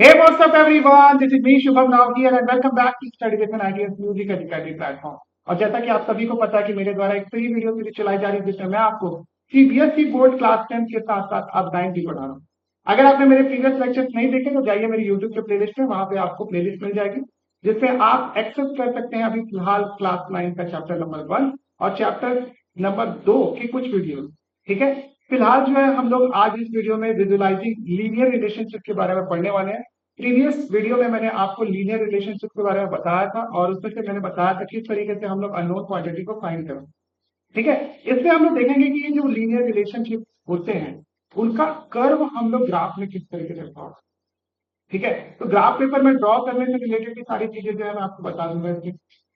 Hey, what's up everyone? This is me Shubham now here and welcome back to Study with an Ideas Music Academy platform। और जैसा कि आप सभी को पता है कि मेरे द्वारा एक फ्री वीडियो सीरीज चलाई जा रही है जिसमें मैं आपको सीबीएसई बोर्ड क्लास 10 के साथ साथ अब 9 भी पढ़ा रहा हूँ। अगर आपने मेरे प्रीवियस लेक्चर्स नहीं देखे तो जाइए मेरे यूट्यूब के प्लेलिस्ट में, वहां पे आपको प्लेलिस्ट मिल जाएगी जिससे आप एक्सेस कर सकते हैं अभी फिलहाल क्लास 9 का चैप्टर नंबर 1 और चैप्टर नंबर 2 की कुछ वीडियो। ठीक है, फिलहाल जो है हम लोग आज इस वीडियो में विजुअलाइजिंग लीनियर रिलेशनशिप के बारे में पढ़ने वाले हैं। प्रीवियस वीडियो में मैंने आपको लीनियर रिलेशनशिप के बारे में बताया था और उसमें से मैंने बताया था किस तरीके से हम लोग अननोन क्वांटिटी को फाइंड करें। ठीक है, इसमें हम लोग देखेंगे कि ये जो लीनियर रिलेशनशिप होते हैं उनका कर्व हम लोग ग्राफ में किस तरीके से ड्रॉ। ठीक है, तो ग्राफ पेपर में ड्रॉ करने से रिलेटेड की सारी चीजें जो है मैं आपको बता दूंगा इसकी।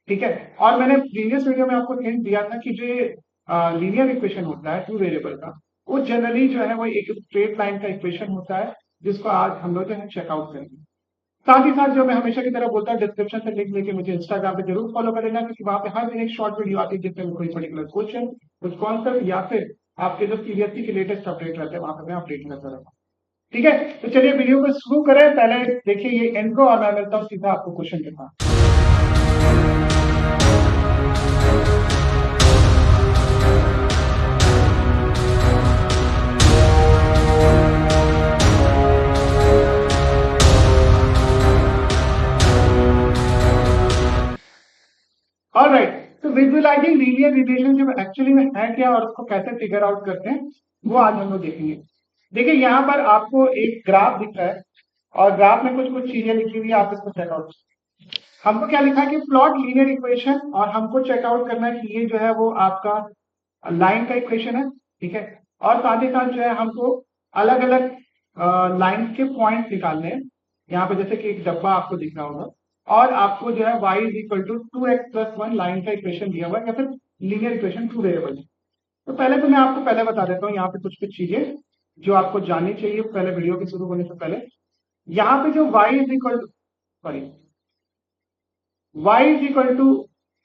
ठीक है, और मैंने प्रीवियस वीडियो में आपको हिंट दिया था कि जो लीनियर इक्वेशन होता है टू वेरिएबल का, वो जनरली जो है वो एक स्ट्रेट लाइन का इक्वेशन होता है जिसको आज हम लोग जो है चेकआउट करेंगे। साथ ही साथ जो मैं हमेशा की तरह बोलता हूँ डिस्क्रिप्शन से लिंक लेके मुझे इंस्टाग्राम पे जरूर फॉलो कर लेना, क्योंकि वहां पे हर दिन एक शॉर्ट वीडियो आती है जिसमें कोई पर्टिकुलर क्वेश्चन, कुछ कॉन्सेप्ट या फिर आपके जो सीबीएसई के लेटेस्ट अपडेट रहते हैं वहां पे मैं अपडेट करता रहता हूँ। ठीक है, तो चलिए वीडियो को शुरू करें। पहले देखिए ये इंट्रो और मैं मिलता हूँ सीधा आपको क्वेश्चन के साथ। ऑलराइट, तो विजुअलाइजिंग लीनियर रिलेशनशिप एक्चुअली में है क्या और उसको कैसे फिगर आउट करते हैं वो आज हम लोग देखेंगे। देखिए यहाँ पर आपको एक ग्राफ दिख रहा है और ग्राफ में कुछ कुछ चीजें लिखी हुई है, आप इसको चेकआउट। हमको क्या लिखा है कि प्लॉट लीनियर इक्वेशन, और हमको चेकआउट करना है कि ये जो है वो आपका लाइन का इक्वेशन है। ठीक है, और साथ ही साथ जो है हमको अलग अलग लाइन के पॉइंट निकालने हैं। यहाँ पे जैसे कि एक डब्बा आपको दिख रहा होगा और आपको जो है y is equal to 2x+1 line का इक्वेशन दिया हुआ है या फिर लीनियर इक्वेशन टू वेरिएबल। तो पहले तो मैं आपको पहले बता देता हूँ यहाँ पे कुछ कुछ चीजें जो आपको जाननी चाहिए पहले वीडियो के शुरू होने से पहले। यहाँ पे जो y is equal to sorry y is equal to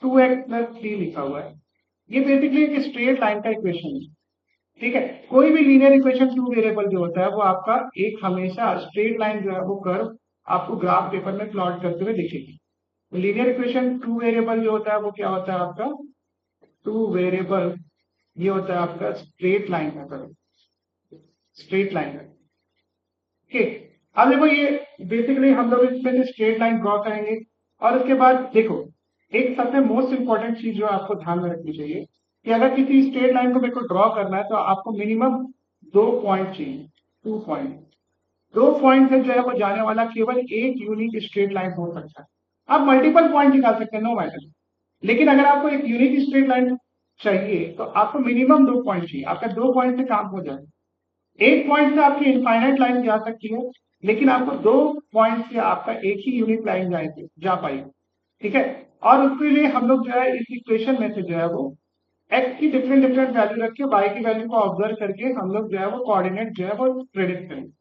2x+3 लिखा हुआ है, ये बेसिकली एक स्ट्रेट लाइन का इक्वेशन है। ठीक है, कोई भी लीनियर इक्वेशन टू वेरिएबल जो होता है वो आपका एक हमेशा स्ट्रेट लाइन जो है वो कर्व आपको ग्राफ पेपर में प्लॉट करते हुए दिखेगी। तो लीनियर इक्वेशन टू वेरिएबल जो होता है वो क्या होता है आपका टू वेरिएबल, ये होता है आपका स्ट्रेट लाइन का कर्व, स्ट्रेट लाइन का। ठीक, अब देखो ये बेसिकली हम लोग इसमें से स्ट्रेट लाइन ड्रॉ करेंगे और उसके बाद देखो एक सबसे मोस्ट इंपॉर्टेंट चीज जो आपको ध्यान में रखनी चाहिए कि अगर किसी स्ट्रेट लाइन को मेरे को ड्रॉ करना है तो आपको मिनिमम 2 पॉइंट चाहिए, 2 पॉइंट। 2 पॉइंट से जो है वो जाने वाला केवल एक यूनिक स्ट्रेट लाइन हो सकता है। आप मल्टीपल पॉइंट निकाल सकते हैं, नो मैटर, लेकिन अगर आपको एक यूनिक स्ट्रेट लाइन चाहिए तो आपको मिनिमम 2 पॉइंट चाहिए। आपका 2 पॉइंट से काम हो जाए। एक पॉइंट से आपकी इनफाइनाइट लाइन जा सकती है, लेकिन आपको 2 पॉइंट से आपका एक ही यूनिट लाइन जाएगी जा पाएगी। ठीक है, और उसके लिए हम लोग जो है इस इक्वेशन में से जो है वो x की डिफरेंट डिफरेंट वैल्यू रख के y की वैल्यू को ऑब्जर्व करके हम लोग जो है वो कोऑर्डिनेट जो है वो प्रेडिक्ट करेंगे।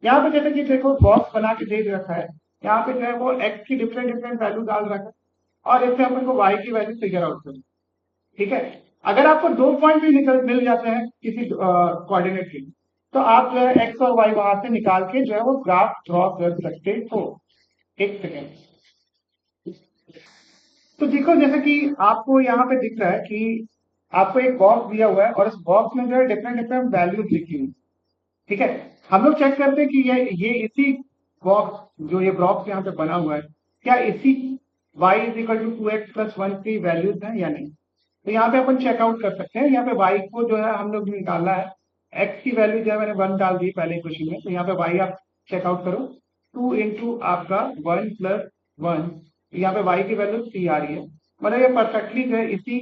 यहाँ पे जैसे कि देखो बॉक्स बना के दे रखा है, यहाँ पे जो है वो x की डिफरेंट डिफरेंट वैल्यू डाल रखा है और इससे अपन को y की वैल्यू फिगर आउट करें। ठीक है, अगर आपको 2 पॉइंट भी निकल मिल जाते हैं किसी कोऑर्डिनेट के, तो आप जो है एक्स और वाई वहां से निकाल के जो है वो ग्राफ ड्रॉ कर सकते हो। एक सेकेंड, तो देखो जैसे कि आपको यहाँ पे दिख रहा है कि आपको एक बॉक्स दिया हुआ है और इस बॉक्स में जो है डिफरेंट डिफरेंट वैल्यूज लिखी हुई। ठीक है, हम लोग चेक करते हैं कि ये इसी बॉक्स जो ये बॉक्स यहाँ पे बना हुआ है क्या इसी y is equal to 2x+1 की वैल्यूज है या नहीं। तो यहाँ पे अपन चेकआउट कर सकते हैं। यहाँ पे y को जो है हम लोग निकालना है, x की वैल्यू जो है मैंने 1 डाल दी पहले क्वेश्चन में, तो यहाँ पे y आप चेकआउट करो 2 इंटू आपका 1+1, यहाँ पे y की वैल्यू 3 आ रही है, मतलब ये परफेक्टली जो है इसी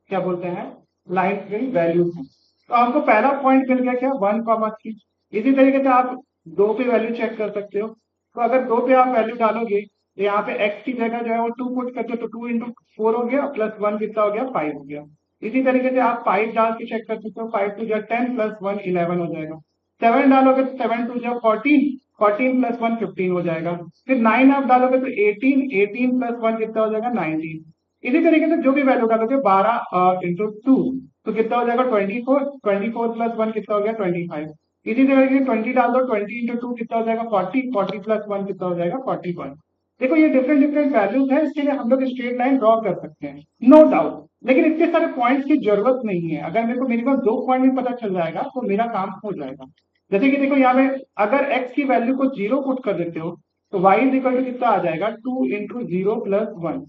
क्या बोलते हैं लाइन की वैल्यूज है। तो हमको पहला पॉइंट मिल गया क्या 1,3। इसी तरीके से आप 2 पे वैल्यू चेक कर सकते हो। तो अगर 2 पे आप वैल्यू डालोगे तो यहाँ पे x की जगह जो है वो 2 पुट करते हो तो 2 इंटू 4 हो गया प्लस 1 कितना हो गया 5 हो गया। इसी तरीके से आप 5 डाल के चेक कर सकते हो, 5 टू जो 10 प्लस 1 11 हो जाएगा। 7 डालोगे तो 7 टू जो 14, 14 प्लस 1 15 हो जाएगा। फिर 9 आप डालोगे तो 18, 18 प्लस 1 कितना हो जाएगा 19। इसी तरीके से जो भी वैल्यू डालोगे 12 इंटू 2 तो कितना हो जाएगा 24, 24 प्लस 1 कितना हो गया 25। इसी तरह से 20 डाल दो, 20 इंटू 2 कितना हो जाएगा 40, 40 प्लस 1 कितना हो जाएगा 41। देखो ये डिफरेंट डिफरेंट वैल्यूज है, इसके लिए हम लोग स्ट्रेट लाइन ड्रॉ कर सकते हैं, नो डाउट। लेकिन इतने सारे पॉइंट्स की जरूरत नहीं है, अगर मेरे को मिनिमम 2 पॉइंट भी पता चल जाएगा तो मेरा काम हो जाएगा। जैसे कि देखो यहाँ पे अगर x की वैल्यू को 0 पुट कर देते हो तो y इज इक्वल टू कितना आ जाएगा 2 इंटू 0 प्लस 1,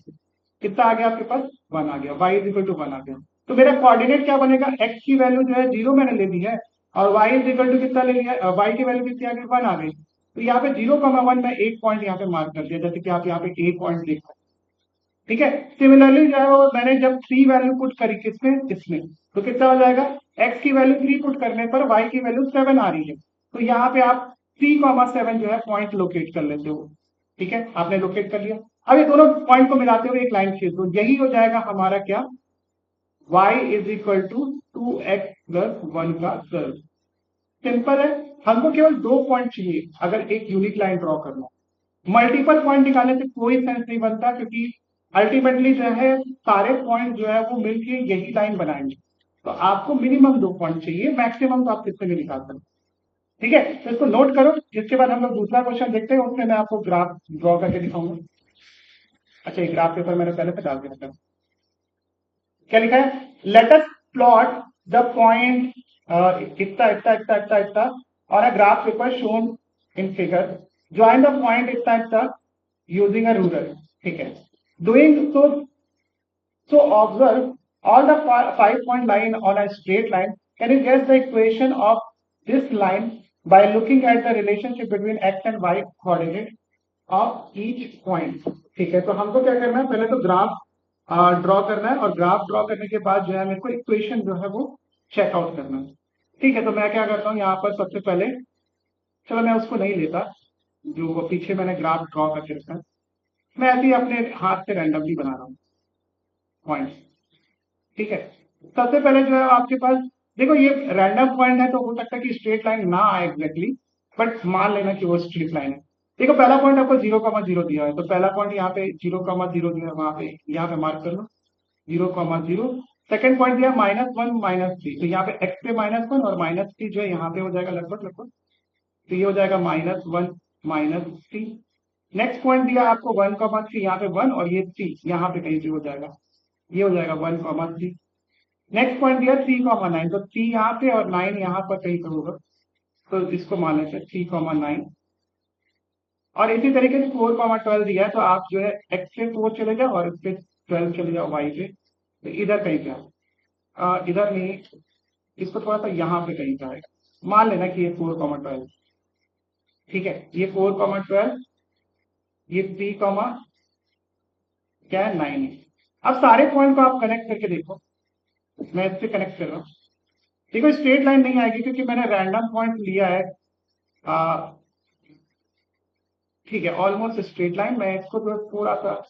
कितना आ गया आपके पास 1 आ गया, y इज इक्वल टू 1 आ गया। तो मेरा कोऑर्डिनेट क्या बनेगा, x की वैल्यू जो है 0 मैंने ले ली है और y इज इक्वल टू कितना ले लिया, y की वैल्यू कितनी आ गई 1 आ गई। तो यहाँ पे 0,1 में एक पॉइंट यहाँ पे मार्क कर दिया, जैसे कि आप यहाँ पे ए पॉइंट देख सकते हैं। ठीक है, सिमिलरली जो है वो मैंने जब 3 वैल्यू पुट करी किसमें, इसमें, तो कितना हो जाएगा, x की वैल्यू 3 पुट करने पर y की वैल्यू 7 आ रही है, तो यहाँ पे आप 3,7 जो है पॉइंट लोकेट कर लेते हो। ठीक है, आपने लोकेट कर लिया। अब ये दोनों पॉइंट को मिलाते हुए एक लाइन खींच दो, यही हो जाएगा हमारा क्या, y is equal to 2x plus 1 का कर्व। सिंपल है, हमको केवल 2 पॉइंट चाहिए अगर एक यूनिक लाइन ड्रॉ करना। मल्टीपल पॉइंट निकालने से कोई सेंस नहीं बनता, क्योंकि अल्टीमेटली जो है सारे पॉइंट जो है वो मिलके यही लाइन बनाएंगे। तो आपको मिनिमम 2 पॉइंट चाहिए, मैक्सिमम तो आप कितने भी निकाल सकते। ठीक है, तो इसको नोट करो, जिसके बाद हम लोग दूसरा क्वेश्चन देखते हैं, उसमें मैं आपको ग्राफ ड्रॉ करके दिखाऊंगा। अच्छा, ये ग्राफ पेपर मैंने पहले से डाल दिया था। क्या लिखा है, let us plot the point इतना इतना इतना इतना इतना और a graph paper shown in figure, join the point इतना इतना यूजिंग अ रूलर। ठीक है, doing so observe all the 5 point line on a straight line. Can you guess the equation of this line by looking at the relationship between x and y coordinate of each point? ठीक है, तो हमको क्या करना है, पहले तो graph draw करना है और ग्राफ ड्रॉ करने के बाद जो है मेरे को इक्वेशन जो है वो चेकआउट करना है। ठीक है, तो मैं क्या करता हूँ यहाँ पर सबसे पहले, चलो मैं उसको नहीं लेता जो वो पीछे मैंने ग्राफ ड्रॉ करके रखा है, मैं ऐसे ही अपने हाथ से रैंडमली बना रहा हूँ पॉइंट। ठीक है, सबसे पहले जो है आपके पास, देखो ये रैंडम पॉइंट है तो हो सकता है कि स्ट्रेट लाइन ना आए एग्जैक्टली, बट मान लेना कि वो स्ट्रेट लाइन है। देखो पहला पॉइंट आपको 0,0 दिया है, तो पहला पॉइंट यहाँ पे 0,0 जो है वहां पे यहाँ पे मार्क कर लो 0,0। सेकंड पॉइंट दिया -1 -3, तो यहाँ पे x पे -1 और -3 जो है यहाँ पे हो जाएगा लगभग लगभग, तो ये हो जाएगा -1 -3। नेक्स्ट पॉइंट दिया आपको 1,3, यहाँ पे 1 और ये 3 यहाँ पे कहीं पे हो जाएगा, ये हो जाएगा 1,3। नेक्स्ट पॉइंट दिया 3,9, तो 3 यहाँ पे और 9 यहाँ पर कहीं पे होगा, तो इसको मान लेते हैं 3,9। और इसी तरीके से 4,12 दिया है, तो आप जो है x पे 4 चले जाओ और इस पे 12 चले जाओ y पे, तो इधर कहीं पे इधर नहीं, इसको थोड़ा सा यहाँ पे कहीं पे आएगा, मान लेना कि ये 4,12। ठीक है, ये 4,12, ये 3, क्या है 9 है। अब सारे पॉइंट को आप कनेक्ट करके देखो, मैं इससे कनेक्ट कर रहा हूँ, देखो स्ट्रेट लाइन नहीं आएगी क्योंकि मैंने रैंडम पॉइंट लिया है। ठीक है, ऑलमोस्ट स्ट्रेट लाइन, मैं इसको थोड़ा सा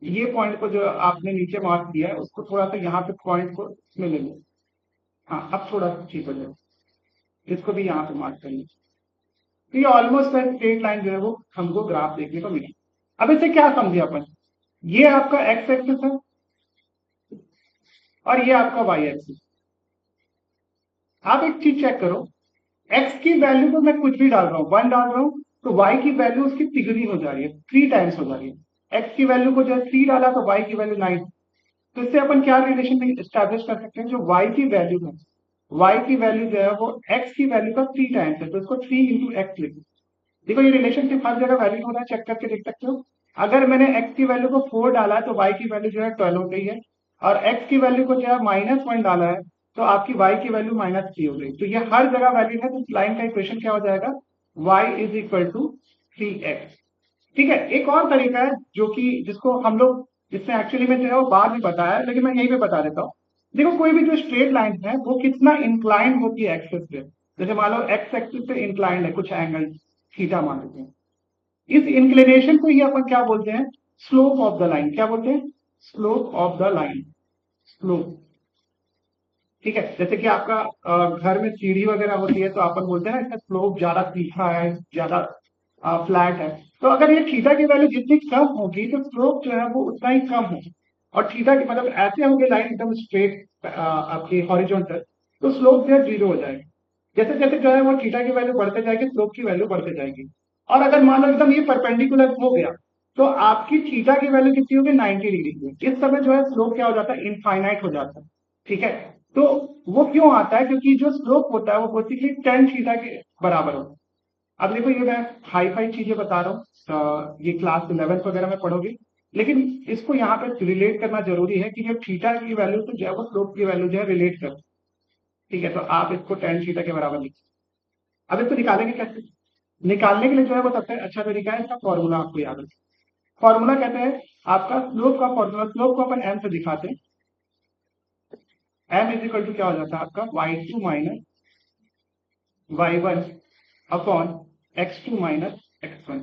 ये पॉइंट को जो आपने नीचे मार्क किया है उसको थोड़ा सा यहाँ पे पॉइंट को इसमें ले लो। हाँ, अब थोड़ा सा ठीक हो जाए, इसको भी यहाँ पे मार्क कर लो, तो ये ऑलमोस्ट स्ट्रेट लाइन जो है वो हमको ग्राफ देखने को मिली। अब इसे क्या समझे अपन, ये आपका एक्स एक्सिस है और ये आपका वाई एक्सिस। आप एक चीज चेक करो, x की वैल्यू को मैं कुछ भी डाल रहा हूँ 1 डाल रहा हूँ, तो y की वैल्यू उसकी तिगुनी हो जा रही है, 3 टाइम्स हो जा रही है। x की वैल्यू को जो 3 डाला तो y की वैल्यू 9, तो इससे अपन क्या रिलेशन स्टैब्लिश कर सकते हैं, जो y की वैल्यू है, y की वैल्यू जो है वो x की वैल्यू का 3 टाइम्स है, तो इसको 3 इंटू एक्स लिखो। देखो ये रिलेशनशिप हर जगह वैलिड हो रहा है, चेक करके देख सकते हो। अगर मैंने x की वैल्यू को 4 डाला है तो y की वैल्यू जो है 12 हो गई है, और x की वैल्यू को जो है -1 डाला है तो आपकी y की वैल्यू -3 हो गई, तो ये हर जगह वैलिड है। तो लाइन का इक्वेशन क्या हो जाएगा, y is equal to 3x। ठीक है, एक और तरीका है जो कि जिसको हम लोग, जिसने एक्चुअली में जो है वो बाद में बताया, लेकिन मैं यहीं पे बता देता हूँ। देखो कोई भी जो स्ट्रेट लाइन है वो कितना इंक्लाइंड होती है एक्सिस पे, जैसे मान लो एक्स एक्सिस पे इंक्लाइंड है कुछ एंगल थीटा मान लेते हैं, इस इंक्लिनेशन को ही अपन क्या बोलते हैं, स्लोप ऑफ द लाइन। क्या बोलते हैं, slope of the line, slope. ठीक है, जैसे कि आपका घर में सीढ़ी वगैरह होती है तो अपन बोलते हैं ना इसका स्लोप ज्यादा तीखा है, ज्यादा फ्लैट है। तो अगर ये थीटा की वैल्यू जितनी कम होगी तो स्लोप जो है वो उतना ही कम होगा, और थीटा की मतलब ऐसे होगी लाइन एकदम स्ट्रेट आपकी हॉरिजॉन्टल, तो स्लोप जो है 0 हो जाएगा। जैसे जैसे जो है वो थीटा की वैल्यू बढ़ते जाएगी, स्लोप की वैल्यू बढ़ते जाएगी। और अगर मान लो एकदम ये परपेंडिकुलर हो गया तो आपकी थीटा की वैल्यू कितनी होगी, 90 डिग्री की। इस समय जो है स्लोप क्या हो जाता है, इनफाइनाइट हो जाता है। ठीक है, तो वो क्यों आता है, क्योंकि जो स्लोप होता है वो बेसिकली टेन थीटा के बराबर होता है। अब देखो ये मैं हाई फाई चीजें बता रहा हूँ, ये क्लास 11th वगैरह में पढ़ोगे, लेकिन इसको यहाँ पे रिलेट करना जरूरी है कि जो थीटा की वैल्यू तो जो है वो स्लोप की वैल्यू जो है रिलेट कर। ठीक है, तो आप इसको टेन थीटा के बराबर लिख। अब इसको निकालेंगे कैसे, निकालने के लिए जो है वो सबसे अच्छा तरीका है, इसका फॉर्मूला आपको याद है। फॉर्मूला कहते हैं आपका स्लोप का फॉर्मूला, स्लोप को अपन एम से दिखाते हैं। एम इज इक्वल टू क्या हो जाता है आपका, y2 minus y1 upon x2 minus x1।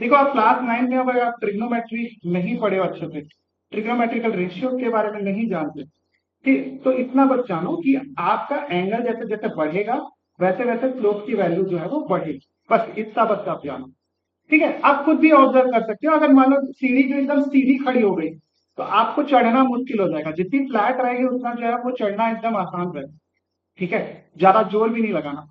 देखो आप क्लास 9 में अगर आप ट्रिग्नोमेट्री नहीं पढ़े हो अच्छे से, ट्रिग्नोमेट्रिकल रेशियो के बारे में नहीं जानते, ठीक, तो इतना बस जानो कि आपका एंगल जैसे जैसे बढ़ेगा वैसे वैसे स्लोप की वैल्यू जो है वो बढ़ेगी। बस इतना बस आप जानो। ठीक है, आप खुद भी ऑब्जर्व कर सकते हो, अगर मान लो सीढ़ी जो एकदम सीधी खड़ी हो गई तो आपको चढ़ना मुश्किल हो जाएगा, जितनी फ्लैट रहेगी उतना जो है वो चढ़ना एकदम आसान रहेगा। ठीक है, ज्यादा जोर भी नहीं लगाना।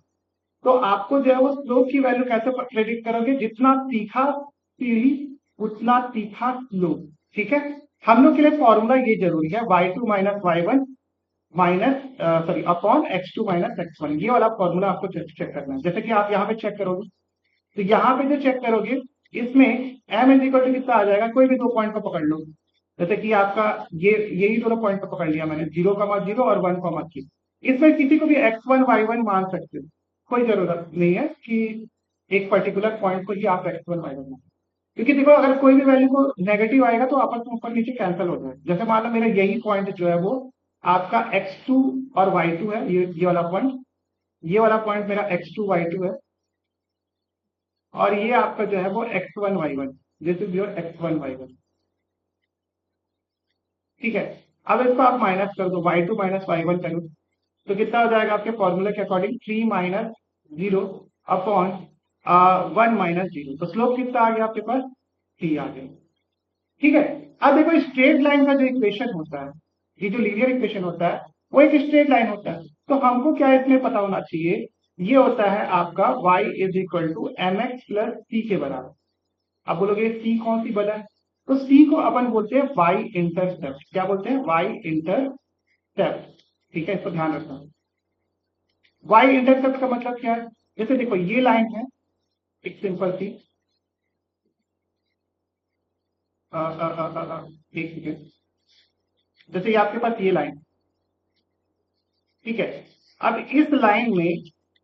तो आपको जो है वो स्लोप की वैल्यू कैसे प्रेडिक्ट करोगे, जितना तीखा सीढ़ी उतना तीखा स्लोप। ठीक है, हम लोग के लिए फॉर्मूला ये जरूरी है, y2 minus y1 minus sorry upon x2 minus x1, ये वाला फॉर्मूला आपको चेक करना है। जैसे कि आप यहाँ पे चेक करोगे तो यहाँ पे जो चेक करोगे इसमें m इज इक्वल टू कितना आ जाएगा, कोई भी दो पॉइंट को पकड़ लो। जैसे कि आपका ये यही दोनों पॉइंट को पकड़ लिया मैंने, 0,0 और 1,3। इसमें किसी को भी x1 y1 मान सकते हो, कोई जरूरत नहीं है कि एक पर्टिकुलर पॉइंट को ही आप x1 y1 मान। क्योंकि देखो अगर कोई भी वैल्यू को नेगेटिव आएगा तो आपस में ऊपर नीचे कैंसिल हो जाएगा। जैसे मान लो मेरा यही पॉइंट जो है वो आपका x2 और y2 है, ये वाला पॉइंट, ये वाला पॉइंट मेरा x2 y2 है, और ये आपका जो है वो x1 y1, this is your x1 y1। ठीक है, अब इसको आप माइनस कर दो, y2 माइनस y1 करो तो कितना हो जाएगा आपके फॉर्मूले के अकॉर्डिंग, 3 माइनस 0 अपॉन 1 माइनस 0। तो स्लोप कितना आ गया आपके पास, 3 आ गया। ठीक है, अब देखो स्ट्रेट लाइन का जो इक्वेशन होता है, ये जो लीनियर इक्वेशन होता है वो एक स्ट्रेट लाइन होता है। तो हमको क्या इसमें पता होना चाहिए, ये होता है आपका y is equal to M X plus C के बराबर। अब बोलोगे सी कौन सी बना है, तो सी को अपन बोलते हैं y इंटरसेप्ट। क्या बोलते हैं, y इंटरसेप्ट। ठीक है, इसको ध्यान रखना। y इंटरसेप्ट का मतलब क्या है, जैसे देखो ये लाइन है एक सिंपल सी, एक सेकेंड, जैसे ये आपके पास ये लाइन। ठीक है, अब इस लाइन में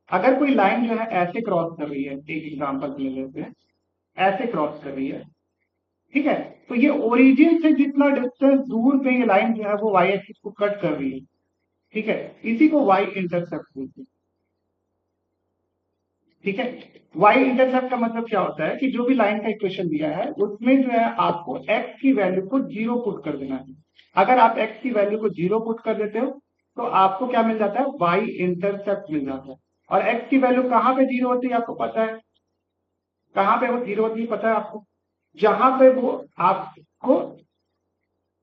अगर कोई लाइन जो है ऐसे क्रॉस कर रही है, एक एग्जांपल ले लेते हैं, ऐसे क्रॉस कर रही है। ठीक है, तो ये ओरिजिन से जितना डिस्टेंस दूर पे ये लाइन जो है वो वाई एक्सिस को कट कर रही है। ठीक है, इसी को वाई इंटरसेप्ट बोलते हैं। ठीक है, वाई इंटरसेप्ट का मतलब क्या होता है कि जो भी लाइन का इक्वेशन दिया है उसमें जो है आपको एक्स की वैल्यू को 0 पुट कर देना है। अगर आप एक्स की वैल्यू को 0 पुट कर देते हो तो आपको क्या मिल जाता है, वाई इंटरसेप्ट मिल जाता है। और एक्स की वैल्यू कहाँ पे 0 होती है आपको पता है, कहाँ पे वो 0 होती है पता है आपको, जहां पे वो आपको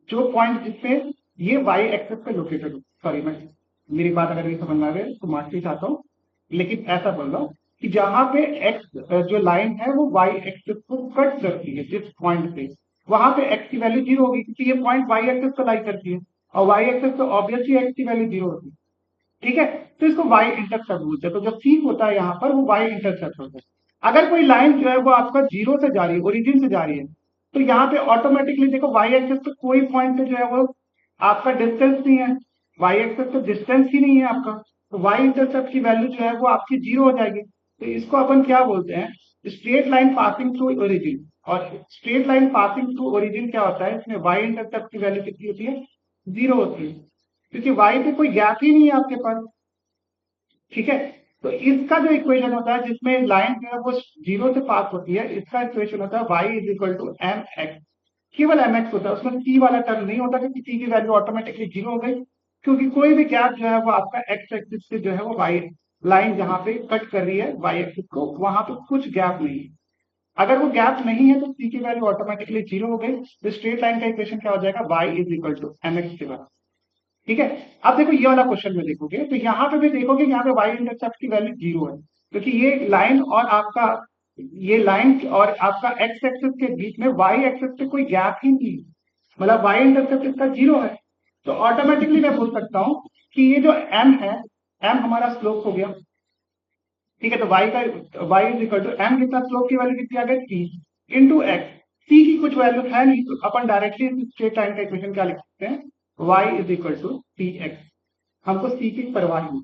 जो पॉइंट जिसमें ये वाई एक्सेस पे लोकेटेड हो, सॉरी मैं मेरी बात अगर नहीं समझ में आ रही है तो माफी चाहता हूँ, लेकिन ऐसा बोल रहा हूँ कि जहां पे एक्स जो लाइन है वो वाई एक्सेस को कट करती है, जिस पॉइंट पे वहां पे एक्स की वैल्यू 0 होगी, क्योंकि ये पॉइंट वाई एक्सेस पे लाई करती है और वाई एक्सेस पे ऑब्वियसली एक्स की वैल्यू 0 होगी। ठीक है, तो इसको वाई इंटरसेप्ट बोलते हैं। तो जो सी होता है यहाँ पर वो वाई इंटरसेप्ट होता है। अगर कोई लाइन जो है वो आपका 0 से जा रही है, ओरिजिन से जा रही है, तो यहाँ पे ऑटोमेटिकली देखो वाई एक्सेस पे कोई पॉइंट पे जो है वो आपका डिस्टेंस नहीं है, वाई एक्सेस पे डिस्टेंस ही नहीं है आपका, तो वाई इंटरसेप्ट की वैल्यू जो है वो आपकी 0 हो जाएगी। तो इसको अपन क्या बोलते हैं, straight line passing through origin. और straight line passing through origin क्या होता है, इसमें वाई इंटरसेप्ट की वैल्यू कितनी होती है, 0 होती है, क्योंकि वाई पे कोई गैप ही नहीं है आपके पास। ठीक है, तो इसका जो इक्वेशन होता है जिसमें लाइन जो है वो 0 से पास होती है, इसका इक्वेशन होता है y is equal to M X. केवल एम एक्स होता है, उसमें सी वाला टर्म नहीं होता, क्योंकि सी की वैल्यू ऑटोमेटिकली 0 हो गई, क्योंकि कोई भी गैप जो है वो आपका एक्स एक्सिस से जो है वो वाई लाइन जहां पे कट कर रही है वाई एक्सिस को, वहां पे कुछ गैप नहीं है। अगर वो गैप नहीं है तो सी की वैल्यू ऑटोमेटिकली 0 हो गई। तो स्ट्रेट लाइन का इक्वेशन क्या हो जाएगा, y is equal to M X के बराबर। ठीक है। अब देखो ये वाला क्वेश्चन में देखोगे तो यहाँ पे भी देखोगे यहाँ पे वाई इंटरसेप्ट की वैल्यू 0 है, क्योंकि ये लाइन और आपका ये लाइन और आपका एक्स एक्सिस के बीच में वाई एक्सिस पे कोई गैप ही नहीं है, मतलब वाई इंटरसेप्ट इसका 0 है। तो ऑटोमेटिकली मैं बोल सकता हूँ कि ये जो एम है, एम हमारा स्लोप हो गया। ठीक है, तो वाई का y is equal to m कितना, स्लोप की वैल्यू कितनी आ गई, टी इंटू एक्स। सी की कुछ वैल्यू है नहीं, तो अपन डायरेक्टली स्ट्रेट लाइन का इक्वेशन क्या लिख सकते हैं, Y is equal to T X. हमको सी की परवाह नहीं।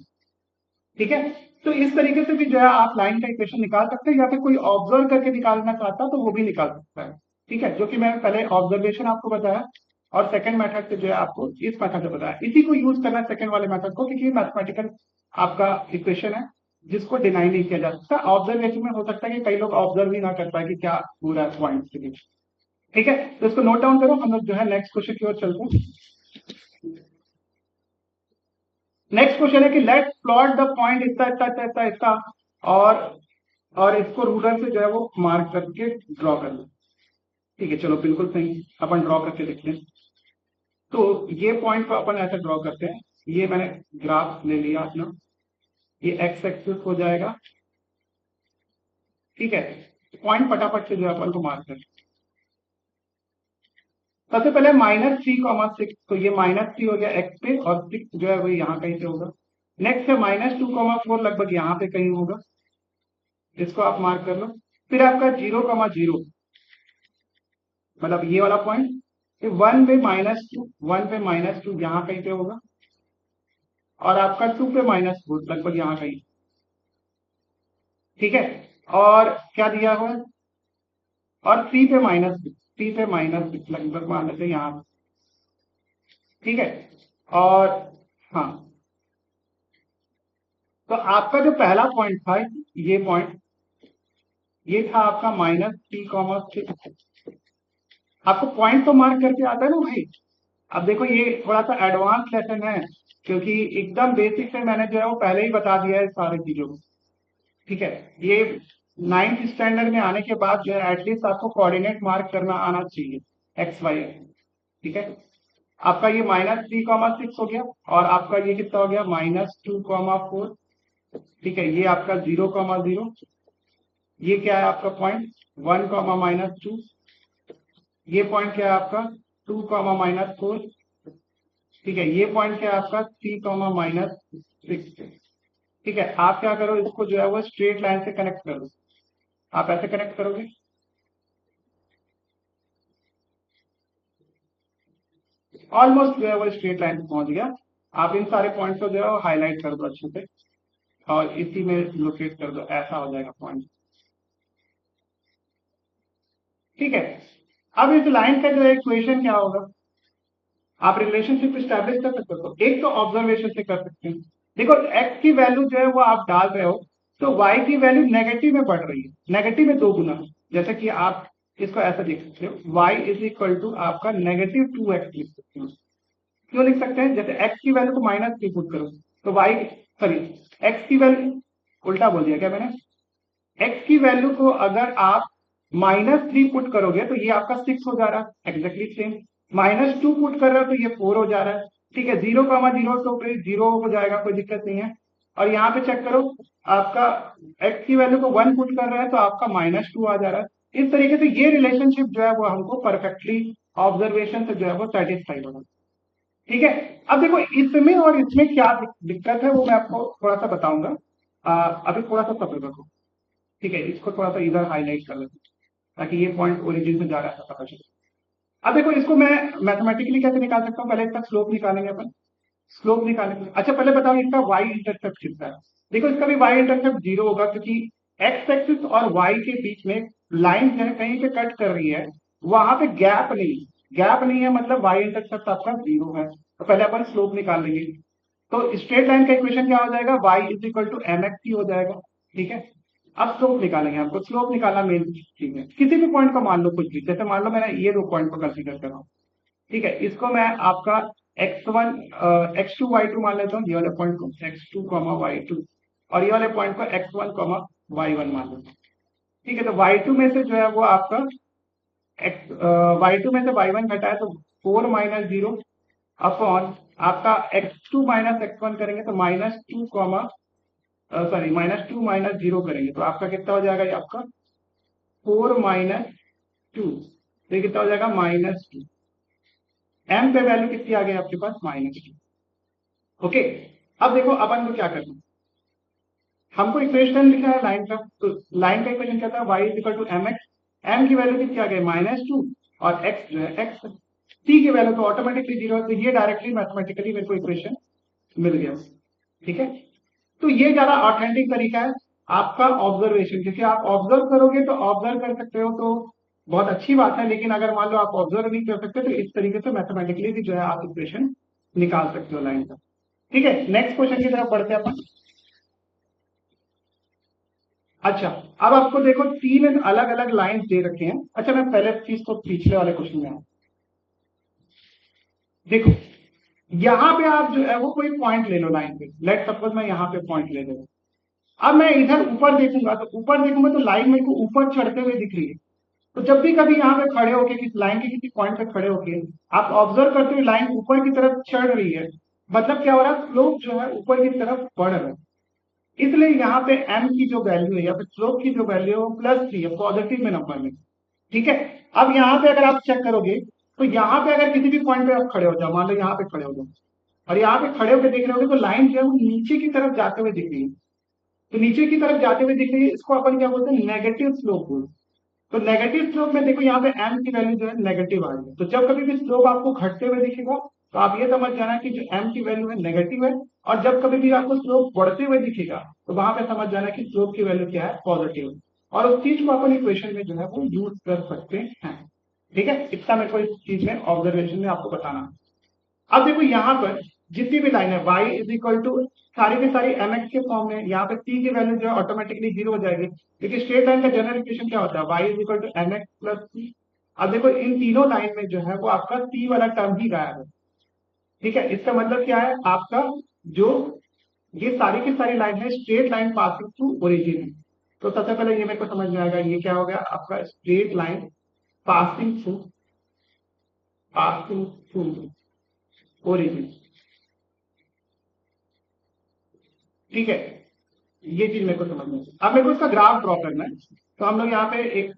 ठीक है, तो इस तरीके से भी जो है आप लाइन का इक्वेशन निकाल सकते हैं, या फिर कोई ऑब्जर्व करके निकालना चाहता है तो वो भी निकाल सकता है। ठीक है, जो कि मैंने पहले ऑब्जर्वेशन आपको बताया, और सेकंड मेथड से जो है आपको इस मेथड से बताया, इसी को यूज करना सेकंड वाले मेथड को, क्योंकि मैथमेटिकल आपका इक्वेशन है जिसको डिनाई नहीं किया जा सकता। ऑब्जर्वेशन में हो सकता है कि कई लोग ऑब्जर्व ही ना कर पाए कि क्या हो रहा है पॉइंट के बीच। ठीक है, तो इसको नोट डाउन करो, हम लोग जो है नेक्स्ट क्वेश्चन की ओर चलते हैं। नेक्स्ट क्वेश्चन है कि लेट प्लॉट द पॉइंट इतना इतना इतना इतना इतना, और इसको रूलर से जो है वो मार्क करके ड्रॉ कर लो। ठीक है, चलो बिल्कुल सही, अपन ड्रॉ करके देखते हैं। तो ये पॉइंट को अपन ऐसे ड्रॉ करते हैं, ये मैंने ग्राफ ले लिया अपना, ये एक्स एक्सिस हो जाएगा। ठीक है, पॉइंट फटाफट से जो है अपन को मार्क कर, सबसे पहले -3,6, तो ये -3 हो गया एक्स पे, और 6 जो है वो यहाँ कहीं पे होगा। नेक्स्ट है -2,4, लगभग यहाँ पे कहीं होगा, इसको आप मार्क कर लो। फिर आपका 0,0, मतलब ये वाला पॉइंट, 1 पे -2, 1 पे -2 यहाँ कहीं पे होगा, और आपका 2 पे -4 लगभग यहाँ कहीं। ठीक है, और क्या दिया हुआ है, और 3 पे -3 पे लगभग मान लेते हैं यहाँ। ठीक है, और हाँ, तो आपका जो पहला पॉइंट था, ये पॉइंट, ये था आपका -3,6। आपको पॉइंट तो मार्क करके आता है ना भाई। अब देखो ये थोड़ा सा एडवांस लेसन है, क्योंकि एकदम बेसिक से मैंने जो है वो पहले ही बता दिया है सारी चीजों को। ठीक है, ये 9th स्टैंडर्ड में आने के बाद जो है एटलीस्ट आपको कोऑर्डिनेट मार्क करना आना चाहिए, एक्स वाई। ठीक है, आपका ये -3,6 हो गया, और आपका ये कितना हो गया, -2,4। ठीक है, ये आपका 0,0, ये क्या है आपका पॉइंट 1, -2, ये पॉइंट क्या है आपका 2, -4। ठीक है, ये पॉइंट क्या है आपका 3, -6। ठीक है, आप क्या करो, इसको जो है वो स्ट्रेट लाइन से कनेक्ट करो। आप ऐसे कनेक्ट करोगे, ऑलमोस्ट जो है वो स्ट्रेट लाइन पे पहुंच गया। आप इन सारे पॉइंट्स को जो है वो हाईलाइट कर दो अच्छे से, और इसी में लोकेट कर दो, ऐसा हो जाएगा पॉइंट। ठीक है, अब इस लाइन का जो इक्वेशन क्या होगा, आप रिलेशनशिप स्टैब्लिश कर सकते हो, एक तो ऑब्जर्वेशन से कर सकते हैं। देखो एक्स की वैल्यू जो है वो आप डाल रहे हो, तो वाई की वैल्यू नेगेटिव में बढ़ रही है, नेगेटिव में 2 गुना। जैसे कि आप इसको ऐसा देख सकते हो, वाई इज इक्वल टू आपका -2x लिख सकते हो। क्यों लिख सकते हैं, जैसे एक्स की वैल्यू को -3 पुट करो, तो वाई, सॉरी, एक्स की वैल्यू, उल्टा बोल दिया क्या मैंने, एक्स की वैल्यू को अगर आप -3 पुट करोगे तो ये आपका 6 हो जा रहा है, एग्जैक्टली सेम। -2 पुट कर रहे हो तो ये 4 हो जा रहा है। ठीक है, 0,0 तो फिर 0 हो जाएगा, कोई दिक्कत नहीं है। और यहाँ पे चेक करो, आपका एक्स की वैल्यू को 1 पुट कर रहा है तो आपका -2 आ जा रहा है। इस तरीके से ये रिलेशनशिप जो है वो हमको परफेक्टली ऑब्जर्वेशन से जो है वो सेटिस्फाई होगा। ठीक है, अब देखो इसमें और इसमें क्या दिक्कत है वो मैं आपको थोड़ा सा बताऊंगा। अभी थोड़ा सा सब्र रखो। ठीक है, इसको थोड़ा सा इधर हाईलाइट कर लेते हैं, ताकि ये पॉइंट ओरिजिन से जा रहा है पता चले। अब देखो इसको मैं मैथमेटिकली कैसे निकाल सकता हूँ, पहले इसका स्लोप निकालेंगे अपन। स्लोप निकालेंगे, अच्छा पहले बताओ इसका वाई इंटरसेप्ट कितना है। देखो इसका भी वाई इंटरसेप्ट 0 होगा, क्योंकि एक्स एक्सिस और वाई के बीच में लाइन जो है कहीं पे कट कर रही है, वहां पे गैप नहीं, गैप नहीं है, मतलब वाई इंटरसेप्ट आपका 0 है। तो पहले अपन स्लोप निकाल लेंगे, तो स्ट्रेट लाइन का इक्वेशन क्या हो जाएगा, y is equal to M x t हो जाएगा। ठीक है, अब स्लोप निकालेंगे, हमको स्लोप निकालना मेन चीज है। किसी भी पॉइंट को मान लो कुछ भी, जैसे मान लो मैंने ये 2 पॉइंट को कंसीडर कर रहा हूँ। ठीक है, इसको मैं आपका x1 x2 y2 मान लेता हूँ, ये वाले पॉइंट को x2 y2, और ये वाले पॉइंट को x1 y1 मान लेता हूँ। ठीक है, तो y2 में से जो है वो आपका y2 में से y1 घटा है, तो 4 - 0 अपॉन आपका x2 माइनस x1 करेंगे तो -2 कॉमा सॉरी -2 माइनस 0 करेंगे तो आपका कितना हो जाएगा, ये आपका 4 माइनस 2, तो ये कितना हो जाएगा -2। m पे वैल्यू कितनी आ गई आपके पास, -2। ओके, अब देखो अपन को क्या करना है, हमको इक्वेशन लिखा है लाइन का, तो लाइन का इक्वेशन क्या था, y is equal to M x, m की वैल्यू कितनी आ गई -2 और x जो है x, t की वैल्यू तो ऑटोमेटिकली 0 है, तो ये डायरेक्टली मैथमेटिकली मेरे को इक्वेशन मिल गया। ठीक है, तो ये ज्यादा ऑथेंटिक तरीका है आपका ऑब्जर्वेशन, क्योंकि आप ऑब्जर्व करोगे तो ऑब्जर्व कर सकते हो तो बहुत अच्छी बात है, लेकिन अगर मान लो आप ऑब्जर्व नहीं कर सकते तो इस तरीके से मैथमेटिकली भी जो है आप इक्वेशन निकाल सकते हो लाइन का। ठीक है, नेक्स्ट क्वेश्चन की तरफ बढ़ते हैं अपन। अच्छा, अब आपको देखो तीन अलग अलग लाइंस दे रखे हैं। अच्छा, मैं पहले चीज तो पिछले वाले क्वेश्चन में आऊं, देखो यहां पे आप जो है वो कोई पॉइंट ले लो लाइन पे, लेट सपोज मैं यहां पे पॉइंट ले लूं, अब मैं इधर ऊपर देखूंगा तो ऊपर देखूंगा तो लाइन मेरे को ऊपर चढ़ते हुए दिख रही है, तो जब भी कभी यहाँ पे खड़े होके किस लाइन के किसी पॉइंट पे खड़े होके आप ऑब्जर्व करते हुए लाइन ऊपर की तरफ चढ़ रही है, मतलब क्या हो रहा है, स्लोप जो है ऊपर की तरफ बढ़ रहा है, इसलिए यहाँ पे m की जो वैल्यू है या फिर स्लोप की जो वैल्यू है वो +3 है, पॉजिटिव में नंबर में। ठीक है, अब यहाँ पे अगर आप चेक करोगे तो यहाँ पे अगर किसी भी पॉइंट पे आप खड़े हो जाओ, मान लो यहाँ पे खड़े हो जाओ और यहाँ पे खड़े होकर देख रहे होगे तो लाइन जो है वो नीचे की तरफ जाते हुए दिख रही है, तो नीचे की तरफ जाते हुए दिख रही है, इसको अपन क्या बोलते हैं, नेगेटिव स्लोप बोलते हैं। तो नेगेटिव स्लोप में देखो यहाँ पे m की वैल्यू जो है नेगेटिव आ रही है, तो जब कभी भी स्लोप आपको घटते हुए दिखेगा तो आप ये समझ जाना कि जो m की वैल्यू है नेगेटिव है, और जब कभी भी आपको स्लोप बढ़ते हुए दिखेगा तो वहां पे समझ जाना कि स्लोप की वैल्यू क्या है, पॉजिटिव, और उस चीज को अपन इक्वेशन में जो है वो यूज कर सकते हैं। ठीक है, इतना मेरे को इस चीज में ऑब्जर्वेशन में आपको बताना। अब देखो यहाँ पर जितनी भी लाइन है y इज इक्वल टू सारी की सारी mx के फॉर्म में, यहाँ पे t की वैल्यू जो है ऑटोमेटिकली 0 हो जाएगी, क्योंकि स्ट्रेट लाइन का जनरल इक्वेशन क्या होता है, y is equal to mx plus t। अब देखो इन तीनों लाइन में जो है वो आपका t वाला टर्म ही गायब है। ठीक है, इसका मतलब क्या है, आपका जो ये सारी की सारी लाइन है straight line passing through origin, तो सबसे पहले ये मेरे को समझ में आएगा, ये क्या हो गया आपका straight line passing through origin. ठीक है, ये चीज मेरे को समझना है। अब मेरे को इसका ग्राफ ड्रॉ करना है, तो हम लोग यहाँ पे एक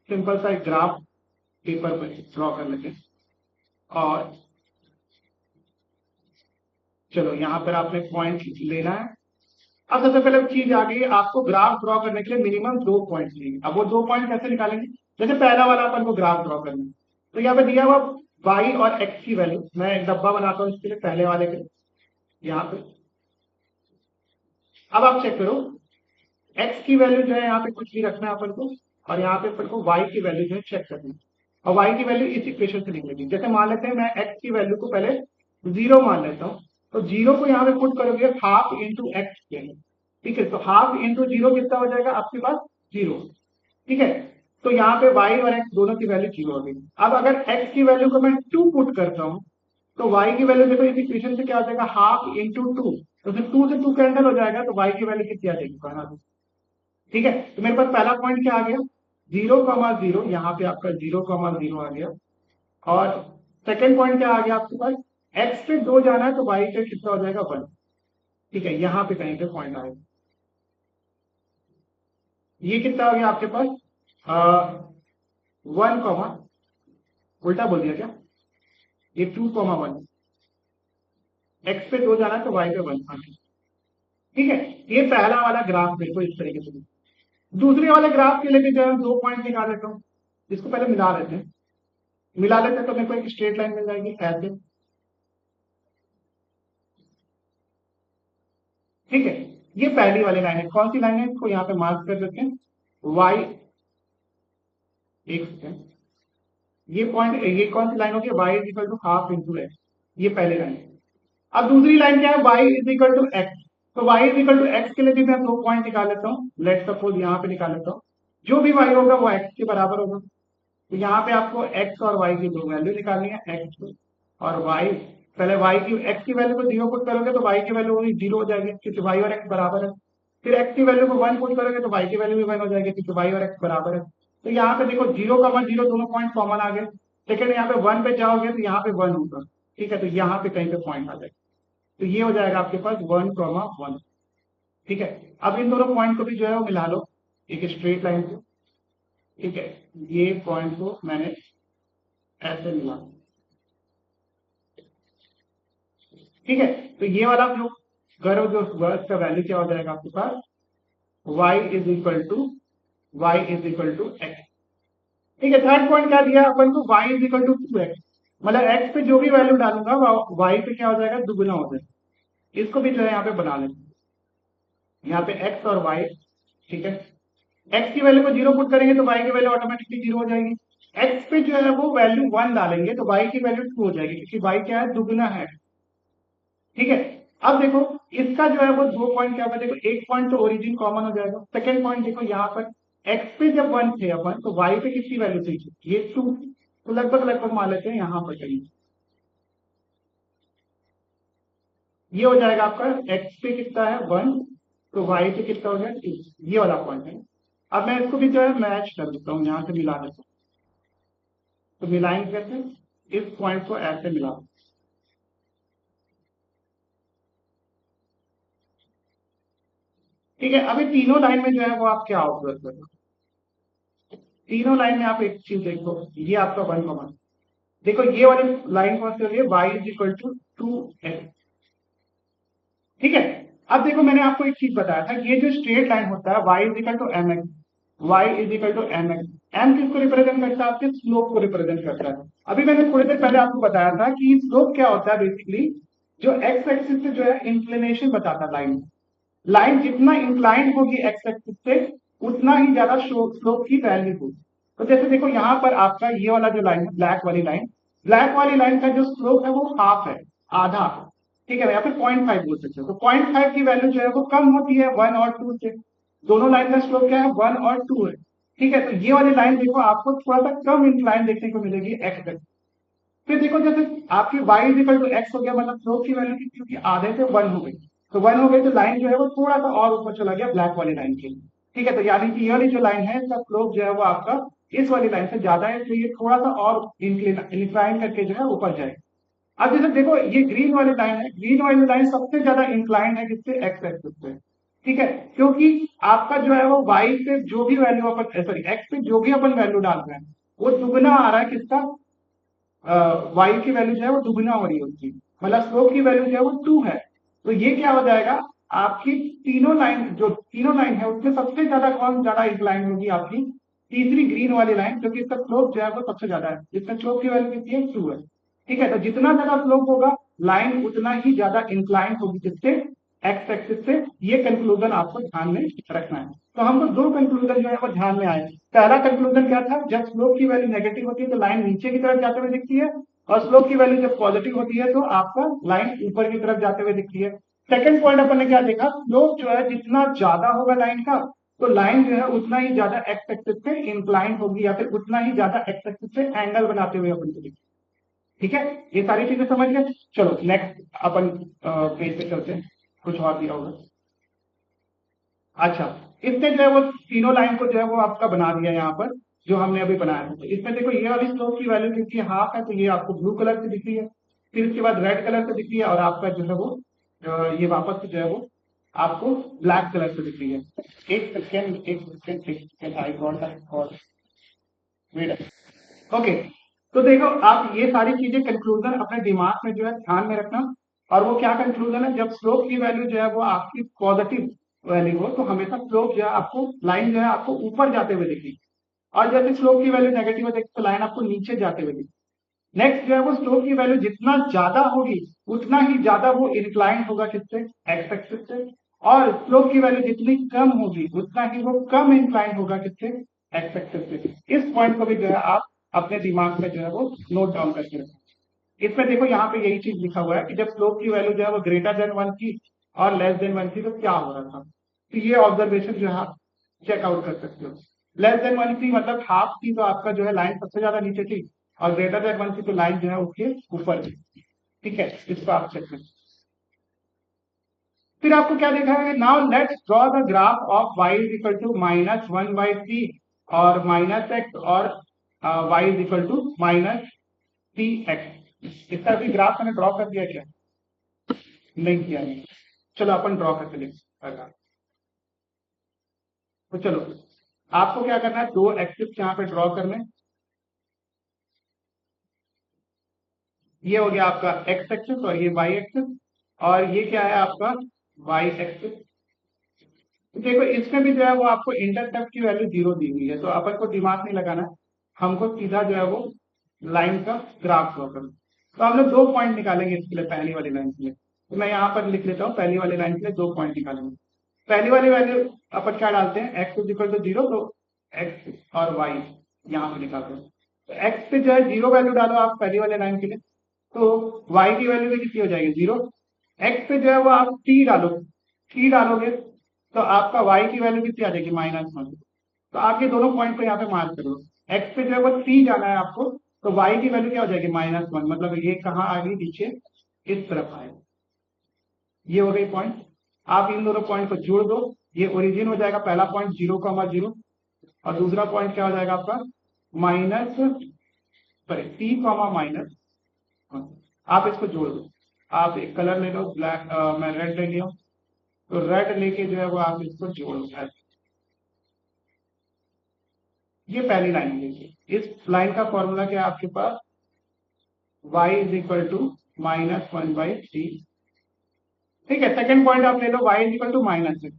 सिंपल सा एक ग्राफ पेपर पर ड्रॉ कर लेते हैं, और चलो यहाँ पर आपने पॉइंट लेना है। अब सबसे पहले चीज आ गई, आपको ग्राफ ड्रॉ करने के लिए मिनिमम 2 पॉइंट चाहिए। अब वो 2 पॉइंट कैसे निकालेंगे, जैसे पहला वाला अपन को ग्राफ ड्रॉ करना है, तो यहाँ पे दिया हुआ y और x की वैल्यू, मैं एक डब्बा बनाता हूँ इसके लिए पहले वाले पे, यहाँ पे अब आप चेक करो x की वैल्यू जो है यहाँ पे कुछ भी रखना है अपन को, और यहाँ पे अपन को y की वैल्यू जो है चेक करनी है, और y की वैल्यू इस इक्वेशन से निकलेगी। जैसे मान लेते हैं मैं x की वैल्यू को पहले 0 मान लेता हूँ, तो 0 को यहाँ पे पुट करोगे हाफ इंटू एक्स के, ठीक है, तो हाफ इंटू 0 कितना हो जाएगा आपके पास 0। ठीक है, तो यहाँ पे y और x दोनों की वैल्यू 0 हो गई। अब अगर x की वैल्यू को मैं 2 पुट करता हूँ तो y की वैल्यू देखो इस इक्वेशन से क्या हो जाएगा, हाफ इंटू 2, तो फिर 2 से 2 कैंसिल हो जाएगा, तो y की वैल्यू कितनी आ जाएगी। ठीक है, तो मेरे पास पहला पॉइंट क्या आ गया, 0,0, यहाँ पे आपका 0,0 आ गया, और सेकेंड पॉइंट क्या आ गया आपके पास, x पे 2 जाना है तो y पे कितना हो जाएगा 1। ठीक है, यहाँ पे कहीं पे पॉइंट आएगा, ये कितना हो गया आपके पास 1, उल्टा बोल दिया क्या, ये 2,1, x पे 2 जाना है तो y पे 1। ठीक है, ये पहला वाला ग्राफ मेरे को इस तरीके से, दूसरे वाले ग्राफ के लिए भी जो है 2 पॉइंट निकाल लेता हूँ, इसको पहले मिला लेते हैं तो मेरे को एक स्ट्रेट लाइन मिल जाएगी ऐसे। ठीक है, ये पहली वाली लाइन है, कौन सी लाइन है, इसको यहाँ पे मार्क कर देते हैं y, एक सेकेंड, ये पॉइंट, ये कौन सी लाइन होगी, y is equal to half into x, ये पहली लाइन है। अब दूसरी लाइन क्या है, y is equal to x, तो y is equal to x के लिए भी मैं 2 पॉइंट निकाल लेता हूँ, लेट सपोज यहाँ पे निकाल लेता हूँ, जो भी y होगा वो x के बराबर होगा, तो यहाँ पे आपको x और y की 2 वैल्यू निकालनी है, x और y, पहले y की x की वैल्यू को 0 पुट करोगे तो y की वैल्यू होगी 0 हो जाएगी, क्योंकि y और x बराबर है, फिर x की वैल्यू को 1 पुट करोगे तो y की वैल्यू भी 1 हो जाएगी, क्योंकि y और x बराबर है। तो यहाँ पे देखो 0,0 दोनों पॉइंट कॉमन आ गए, लेकिन यहाँ पे 1 पे जाओगे तो यहाँ पे 1 होगा, ठीक है, तो यहाँ पे कहीं पे पॉइंट आ जाएगा, तो ये हो जाएगा आपके पास 1,1। ठीक है, अब इन दोनों पॉइंट को भी जो है वो मिला लो एक स्ट्रेट लाइन से। ठीक है, ये पॉइंट को मैंने ऐसे मिला। ठीक है, तो ये वाला जो कर्व जो हुआ इसका वैल्यू क्या हो जाएगा आपके पास, y is equal to x. ठीक है, थर्ड पॉइंट क्या दिया अपन को, y is equal to 2x, मतलब x पे जो भी वैल्यू डालूंगा y पे क्या हो जाएगा, दुगुना हो जाएगा। इसको भी जो है यहाँ पे बना लेंगे, यहाँ पे x और y। ठीक है, x की वैल्यू को 0 पुट करेंगे तो y की वैल्यू ऑटोमेटिकली 0 हो जाएगी। x पे जो है वो वैल्यू 1 डालेंगे तो y की वैल्यू 2 हो जाएगी, क्योंकि y क्या है, दुगुना है। ठीक है, अब देखो इसका जो है वो 2 पॉइंट क्या होगा, देखो एक पॉइंट तो ओरिजिन कॉमन हो जाएगा। सेकंड पॉइंट देखो यहाँ पर x पे जब 1 थे अपन तो y पे कितनी वैल्यू थी, ये 2, तो लगभग मान लेते हैं यहाँ पर कहीं ये हो जाएगा आपका x पे कितना है 1, तो y पे कितना हो गया 2, ये वाला पॉइंट है। अब मैं इसको भी जो है मैच कर देता हूँ, यहाँ से मिला देता हूँ, तो मिलाएंगे कैसे, इस पॉइंट को ऐसे मिला। ठीक है, अभी तीनों लाइन में जो है वो आप क्या ऑब्जर्व कर रहे हो, तीनों लाइन में आप एक चीज देखो, ये आपका 1,1, देखो ये वाली लाइन कौन सी हो रही है, y is equal to 2x। ठीक है, अब देखो मैंने आपको एक चीज बताया था, ये जो स्ट्रेट लाइन होता है y is equal to M x, y is equal to M x, m किसको रिप्रेजेंट करता है, आपके स्लोप को रिप्रेजेंट करता है। अभी मैंने थोड़ी देर पहले आपको बताया था कि स्लोप क्या होता है, बेसिकली जो एक्स एक्सिस से जो है इंक्लिनेशन बताता है लाइन, लाइन जितना इंक्लाइंड होगी एक्स एक्सिस से उतना ही ज्यादा स्लोप की वैल्यू होगी। तो जैसे देखो यहाँ पर आपका ये वाला जो लाइन है, ब्लैक वाली लाइन का जो स्लोप है वो हाफ है, आधा। ठीक है, या फिर 0.5 बोल सकते हो, तो 0.5 की वैल्यू जो है वो कम होती है 1 और 2 से। दोनों लाइन का स्लोप क्या है, 1 और 2 है। ठीक है, तो ये वाली लाइन देखो आपको थोड़ा सा कम इंक्लाइन देखने को मिलेगी एक्स एक्स। फिर देखो जैसे आपकी y is equal to x हो गया, मतलब स्लोप की वैल्यू क्योंकि आधे से 1 हो गई, तो 1 हो गई तो लाइन जो है वो थोड़ा सा और ऊपर चला गया ब्लैक वाली लाइन के। ठीक है, तो यानी कि ये वाली जो लाइन है इसका स्लोप जो है वो आपका इस वाली लाइन से ज्यादा है, तो ये थोड़ा सा और इंक्लाइन करके जो है ऊपर जाए। अब जैसे देखो ये ग्रीन वाली लाइन है, ग्रीन वाली लाइन सबसे ज्यादा इंक्लाइन है किससे, एक्स एक्सिस से। ठीक है, क्योंकि आपका जो है वो y पे जो भी वैल्यू अपन, सॉरी x पे जो भी अपन वैल्यू डाल रहे हैं वो दुगना आ रहा है किसका, y की वैल्यू जो है वो दुगना हो रही है उसकी, मतलब स्लोप की वैल्यू जो है वो 2 है। तो ये क्या हो जाएगा, आपकी तीनों लाइन है उसमें सबसे ज्यादा कौन ज्यादा इंक्लाइन होगी, आपकी तीसरी ग्रीन वाली लाइन, क्योंकि इसका स्लोप जो है वो सबसे ज्यादा है, जिसमें स्लोप की वैल्यू कितनी है, 2 है। ठीक है, तो जितना ज्यादा स्लोप होगा लाइन उतना ही ज्यादा इंक्लाइन होगी किससे, एक्स एक्सिस से। ये कंक्लूजन आपको ध्यान में रखना है। तो हमको दो कंक्लूजन जो है वो ध्यान में आए। पहला कंक्लूजन क्या था, जब स्लोप की वैल्यू नेगेटिव होती है तो लाइन नीचे की तरफ जाते हुए दिखती है, और स्लोप की वैल्यू जब पॉजिटिव होती है तो आपका लाइन ऊपर की तरफ जाते हुए दिखती है। सेकंड पॉइंट अपन ने क्या देखा, स्लोप जो है जितना ज्यादा होगा लाइन का, तो लाइन जो है उतना ही ज्यादा एक्स एक्सिस से इंक्लाइन होगी, या फिर उतना ही ज्यादा एक्स एक्सिस से एंगल बनाते हुए अपन को दिखेगी। ठीक है, ये सारी चीजें समझ गए। चलो नेक्स्ट अपन पेज पे चलते हैं, कुछ और दिया होगा। अच्छा, इसने जो है वो तीनों लाइन को जो है वो आपका बना दिया यहाँ पर, जो हमने अभी बनाया है। तो इसमें देखो ये वाली स्लोप की वैल्यू कितनी हाफ है, तो ये आपको ब्लू कलर से दिख रही है, फिर उसके बाद रेड कलर से दिख रही है, और आपका जो है वो ये वापस से जो है वो आपको ब्लैक कलर से दिख रही है। एक second I got that, wait, okay. तो देखो आप ये सारी चीजें कंक्लूजन अपने दिमाग में जो है ध्यान में रखना। और वो क्या कंक्लूजन है, जब स्लोप की वैल्यू जो है वो आपकी पॉजिटिव वैल्यू हो तो हमेशा स्लोप जो है आपको, लाइन जो है आपको ऊपर जाते हुए दिखेगी, और जैसे स्लोप की वैल्यू नेगेटिव हो तो लाइन आपको नीचे जाते हुए दिखेगी। नेक्स्ट जो है वो स्लोप की वैल्यू जितना ज्यादा होगी उतना ही ज्यादा वो इंक्लाइन होगा किससे, एक्स एक्सिस से, और स्लोप की वैल्यू जितनी कम होगी उतना ही वो कम इंक्लाइन होगा किससे, एक्स एक्सिस से। इस पॉइंट को भी जो है आप अपने दिमाग में जो है वो नोट डाउन करके रखें। इसमें देखो यहाँ पे यही चीज लिखा हुआ है कि जब स्लोप की वैल्यू जो है वो ग्रेटर देन 1 थी और लेस देन 1 थी तो क्या हो रहा था। तो ये ऑब्जर्वेशन जो है आप चेकआउट कर सकते हो। लेस देन 1 थी मतलब हाफ थी, तो आपका जो है लाइन सबसे ज्यादा नीचे थी, और ग्रेटर देन 1 थी तो लाइन जो है उसके ऊपर थी। ठीक है, इसको आप चेक करें। फिर आपको क्या देखा है, now let's draw the graph of y is equal to -1/3 और -x, और y is equal to -3x। इसका भी ग्राफ मैंने ड्रॉ कर दिया क्या? नहीं किया नहीं। चलो अपन ड्रॉ करके देखते हैं। तो चलो आपको क्या करना है, दो एक्सिस यहाँ पे ड्रॉ करने। ये हो गया आपका एक्स एक्सिस और ये वाई एक्सिस, और ये क्या है आपका वाई एक्सिस। देखो इसमें भी जो है वो आपको इंटरसेप्ट की वैल्यू 0 दी हुई है, तो अपन को दिमाग नहीं लगाना है, हमको सीधा जो है वो लाइन का ग्राफ ड्रॉ करना। तो हम लोग 2 पॉइंट निकालेंगे इसके लिए, पहली वाली लाइन के लिए। तो मैं यहाँ पर लिख लेता हूँ, पहली वाली लाइन के लिए 2 पॉइंट निकालेंगे। पहली वाली वैल्यू अपन क्या डालते हैं, एक्स इज इक्वल टू 0, तो एक्स और वाई यहाँ पे निकालते हैं। तो एक्स पे जो है 0 वैल्यू डालो आप पहली वाली लाइन के लिए, तो वाई की वैल्यू भी कितनी हो जाएगी 0। एक्स पे जो है वो आप टी डालो, टी डालोगे तो आपका वाई की वैल्यू कितनी आ जाएगी -1। तो आप ये दोनों पॉइंट को यहाँ पे मार्क करो। एक्स पे जो है वो टी जाना है आपको, तो वाई की वैल्यू क्या हो जाएगी -1, मतलब ये कहाँ आ गई, नीचे इस तरफ आएगी। ये हो गई पॉइंट। आप इन दोनों पॉइंट को जोड़ दो, ये ओरिजिन हो जाएगा पहला पॉइंट 0,0, और दूसरा पॉइंट क्या हो जाएगा आपका माइनस, सॉरी T, -1। आप इसको जोड़ दो। आप एक कलर ले लो, ब्लैक, मैं रेड ले लिया, तो रेड लेके जो है वो आप इसको जोड़ लो। ये पहली लाइन लीजिए, इस लाइन का फॉर्मूला क्या है आपके पास, y इज इक्वल टू -1/3। ठीक है, सेकंड पॉइंट आप ले लो, y इज इक्वल टू -6।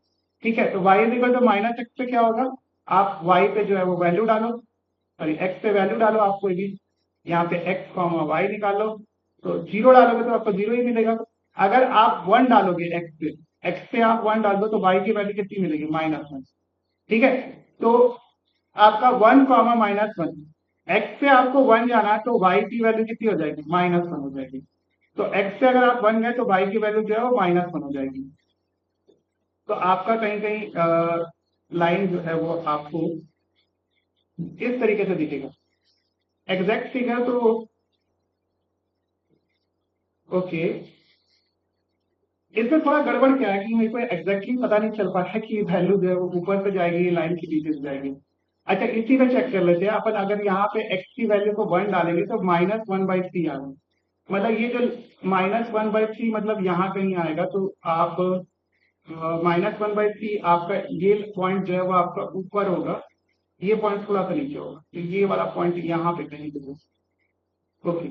ठीक है, तो y इज इक्वल टू -6 पे क्या होगा, आप y पे जो है वो वैल्यू डालो, सॉरी x पे वैल्यू डालो, आप कोई भी यहाँ पे x y निकाल लो, तो 0 डालोगे तो आपको 0 ही मिलेगा। अगर आप 1 डालोगे x पे आप 1 डाल दो तो y की वैल्यू कितनी मिलेगी -1। ठीक है, तो आपका 1, -1, x पे आपको 1 जाना है तो y की वैल्यू कितनी हो जाएगी -1 हो जाएगी। तो x से अगर आप 1 गए तो y की वैल्यू जो है वो -1 हो जाएगी। तो आपका कहीं कहीं लाइन जो है वो आपको इस तरीके से दिखेगा। एग्जैक्ट फिगर तो ओके, इसमें थोड़ा गड़बड़ क्या है कि मेरे को एग्जैक्टली पता नहीं चल पा रहा है कि वैल्यू जो है वो ऊपर से जाएगी लाइन के नीचे से जाएगी। अच्छा, इसी में चेक कर लेते हैं अपन, अगर यहाँ पे x की वैल्यू को 1 डालेंगे तो -1/3 आ गया, मतलब ये जो -1/3 मतलब यहाँ कहीं आएगा, तो आप -1/3 आपका ये पॉइंट जो है वो आपका ऊपर होगा, ये पॉइंट थोड़ा सा नीचे होगा, तो ये वाला पॉइंट यहाँ पे कहीं पे। ओके,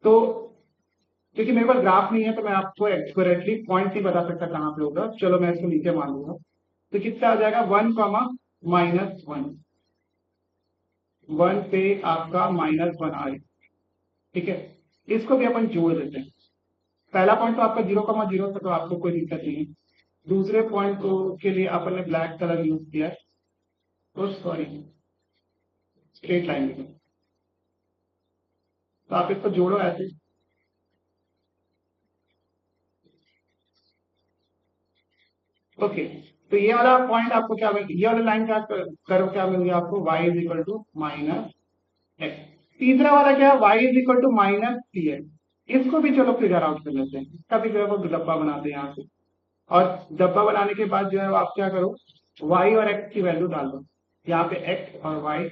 तो क्योंकि मेरे पास ग्राफ नहीं है तो मैं आपको एक्यूरेटली पॉइंट नहीं बता सकता कहाँ पे होगा, चलो मैं इसको नीचे मान लूंगा। तो कितना आ जाएगा 1, -1 पे आपका -1 आए। ठीक है, इसको भी अपन जोड़ देते हैं। पहला पॉइंट तो आपका 0,0 था, तो आपको कोई दिक्कत नहीं है। दूसरे पॉइंट को के लिए अपन ने ब्लैक कलर यूज किया है, तो सॉरी स्ट्रेट लाइन में, तो आप इसको जोड़ो ऐसे। ओके, तो ये वाला पॉइंट आपको क्या मिल, ये वाला लाइन क्या करो, क्या मिल गया आपको y is equal to -x। तीसरा वाला क्या है, y is equal to -3x। इसको भी चलो फिगर आउट कर लेते हैं, इसका भी जो है वो डब्बा बनाते हैं यहाँ से। और डब्बा बनाने के बाद जो है वो आप क्या करो, y और x की वैल्यू डाल दो, यहाँ पे x और y,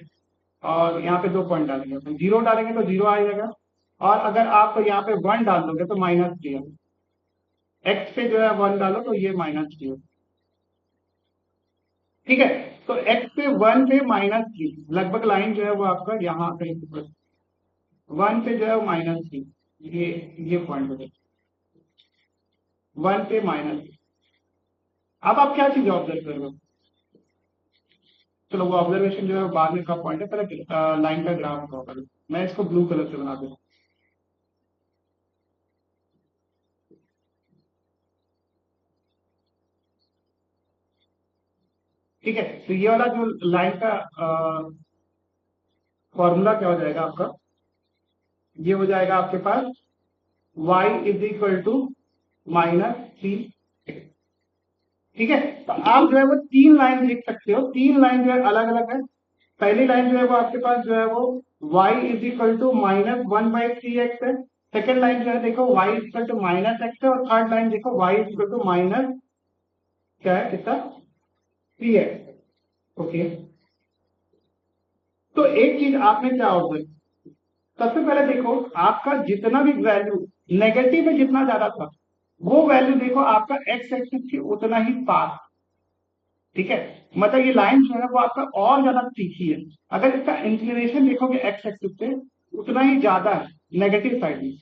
और यहाँ पे 2 पॉइंट डालेंगे, तो 0 डालेंगे तो 0 आ जाएगा, और अगर आप यहाँ पे 1 डाल दोगे तो -3। x पे जो है 1 डालो तो ये -3। ठीक है, तो x पे 1 पे -3, लगभग लाइन जो है वो आपका यहाँ कहीं पे 1 पे जो है वो -3, ये पॉइंट हो जाए 1 पे -3। अब आप क्या चीज ऑब्जर्व कर रहे हो, चलो वो ऑब्जर्वेशन जो है वो बाद में का पॉइंट है, पहले लाइन का ग्राफ ड्रॉ करो। मैं इसको ब्लू कलर से बना दूँ। ठीक है, तो ये वाला जो लाइन का फॉर्मूला क्या हो जाएगा आपका, ये हो जाएगा आपके पास y इज इक्वल टू -3। ठीक है, तो आप जो है वो 3 लाइन लिख सकते हो, 3 लाइन जो है अलग अलग है। पहली लाइन जो है वो आपके पास जो है वो y is equal to -1/3x है। सेकेंड लाइन जो है देखो y is equal to -x है, और थर्ड लाइन देखो y is equal to minus क्या है, कितना 3x। ओके, तो एक चीज आपने क्या ऑब्जर्व, सबसे पहले देखो आपका जितना भी वैल्यू नेगेटिव में जितना ज्यादा था, वो वैल्यू देखो आपका एक्स एक्सिस के उतना ही पास। ठीक है, मतलब ये लाइन जो है वो आपका और ज्यादा तीखी है। अगर इसका इंक्लिनेशन देखोगे एक्स एक्सिस से उतना ही ज्यादा है नेगेटिव साइड में।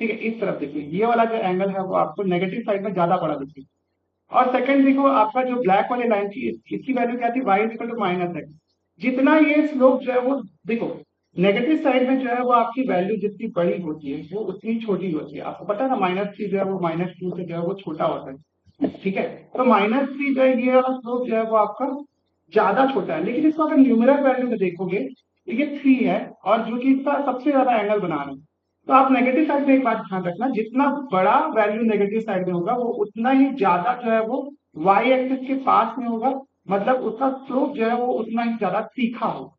ठीक है, इस तरफ देखिए ये वाला जो एंगल है वो आपको नेगेटिव साइड में ज्यादा बड़ा दिखेगा। और सेकंड देखो आपका जो ब्लैक वाली लाइन थी इसकी वैल्यू क्या थी, y equal to minus x. जितना ये स्लोप जो है वो देखो नेगेटिव साइड में जो है वो आपकी वैल्यू जितनी बड़ी होती है वो उतनी छोटी होती है। आपको पता है ना, -3 जो है वो -2 से जो है वो छोटा होता है। ठीक है, तो -3 जो है ये वाला स्लोप जो है वो आपका ज्यादा छोटा है। लेकिन इसको अगर न्यूमेरल वैल्यू में देखोगे तो ये 3 है और जो कि इसका सबसे ज्यादा एंगल बना रहे हैं। तो आप नेगेटिव साइड में एक बात ध्यान रखना, जितना बड़ा वैल्यू नेगेटिव साइड में होगा वो उतना ही ज्यादा जो है वो वाई एक्सिस के पास में होगा, मतलब उसका स्लोप जो है वो उतना ही ज्यादा तीखा होगा।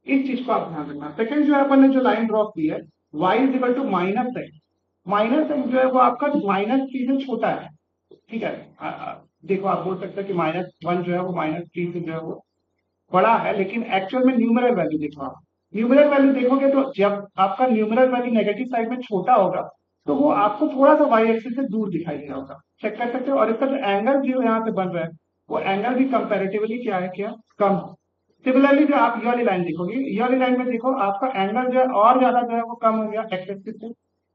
इस चीज को आप ध्यान रखना। सेकंड जो है अपन ने जो लाइन ड्रॉ की है वाई is equal to -x। -x जो है वो आपका -3 से छोटा है। ठीक है, देखो आप बोल सकते हैं कि -1 जो है वो -3 से जो है वो बड़ा है, लेकिन एक्चुअल में न्यूमेरल वैल्यू देखो आप। न्यूमेरल वैल्यू देखोगे तो जब आपका न्यूमेरल वैल्यू नेगेटिव साइड में छोटा होगा तो वो आपको थोड़ा सा वाई एक्सिस से दूर दिखाई दे रहा होगा। चेक कर सकते हो। और इसका जो एंगल जो यहाँ पे बन रहा है वो एंगल भी कंपेरेटिवली क्या है, क्या कम है। सिमिलरली जो आप ये वाली लाइन देखोगे, ये वाली लाइन में देखो आपका एंगल जो है और ज्यादा जो है वो कम हो गया एक्स एक्सिस से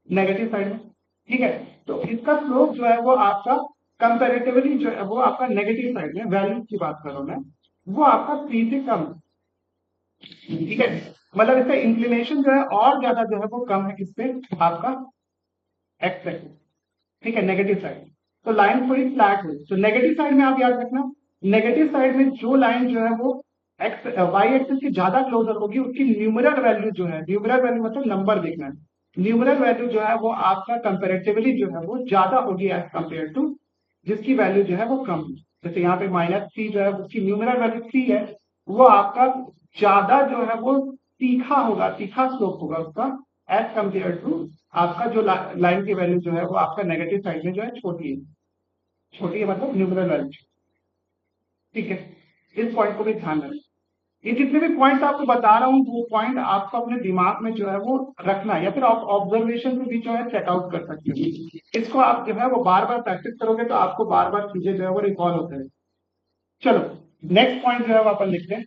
नेगेटिव साइड में। ठीक है, तो इसका स्लोप जो है वो आपका कंपेरेटिवली जो है वो आपका नेगेटिव साइड में, वैल्यू की बात कर रहा हूं मैं, वो आपका 3 से कम है। ठीक है, मतलब इसका इंक्लिनेशन जो है और ज्यादा जो है वो कम है किससे, आपका एक्स एक्सिस। ठीक है, नेगेटिव साइड। तो लाइन थोड़ी फ्लैट हुई। तो नेगेटिव साइड में आप याद रखना, नेगेटिव साइड में जो लाइन जो है वो एक्स वाई एक्सिस के ज्यादा क्लोजर होगी उसकी न्यूमरल वैल्यू जो है, न्यूमरल वैल्यू मतलब नंबर देखना है, न्यूमरल वैल्यू जो है वो आपका कंपेरेटिवली जो है वो ज्यादा होगी एज कंपेयर टू जिसकी वैल्यू जो है वो कम है। जैसे यहाँ पे -3 जो है उसकी न्यूमरल वैल्यू 3 है, वो आपका ज्यादा जो है वो तीखा होगा, तीखा स्लोप होगा उसका एज कंपेयर टू आपका जो लाइन की वैल्यू जो है वो आपका नेगेटिव साइड में जो है छोटी है। छोटी है मतलब न्यूमरल वैल्यू। ठीक है, इस पॉइंट को भी ध्यान रखें। ये जितने भी पॉइंट आपको बता रहा हूँ वो पॉइंट आपको अपने दिमाग में जो है वो रखना है, या फिर आप ऑब्जर्वेशन में भी जो है चेकआउट कर सकते हो। इसको आप जो है वो बार बार प्रैक्टिस करोगे तो आपको बार बार चीजें जो है वो रिकॉल होते हैं। चलो नेक्स्ट पॉइंट जो है वो अपन लिखते हैं।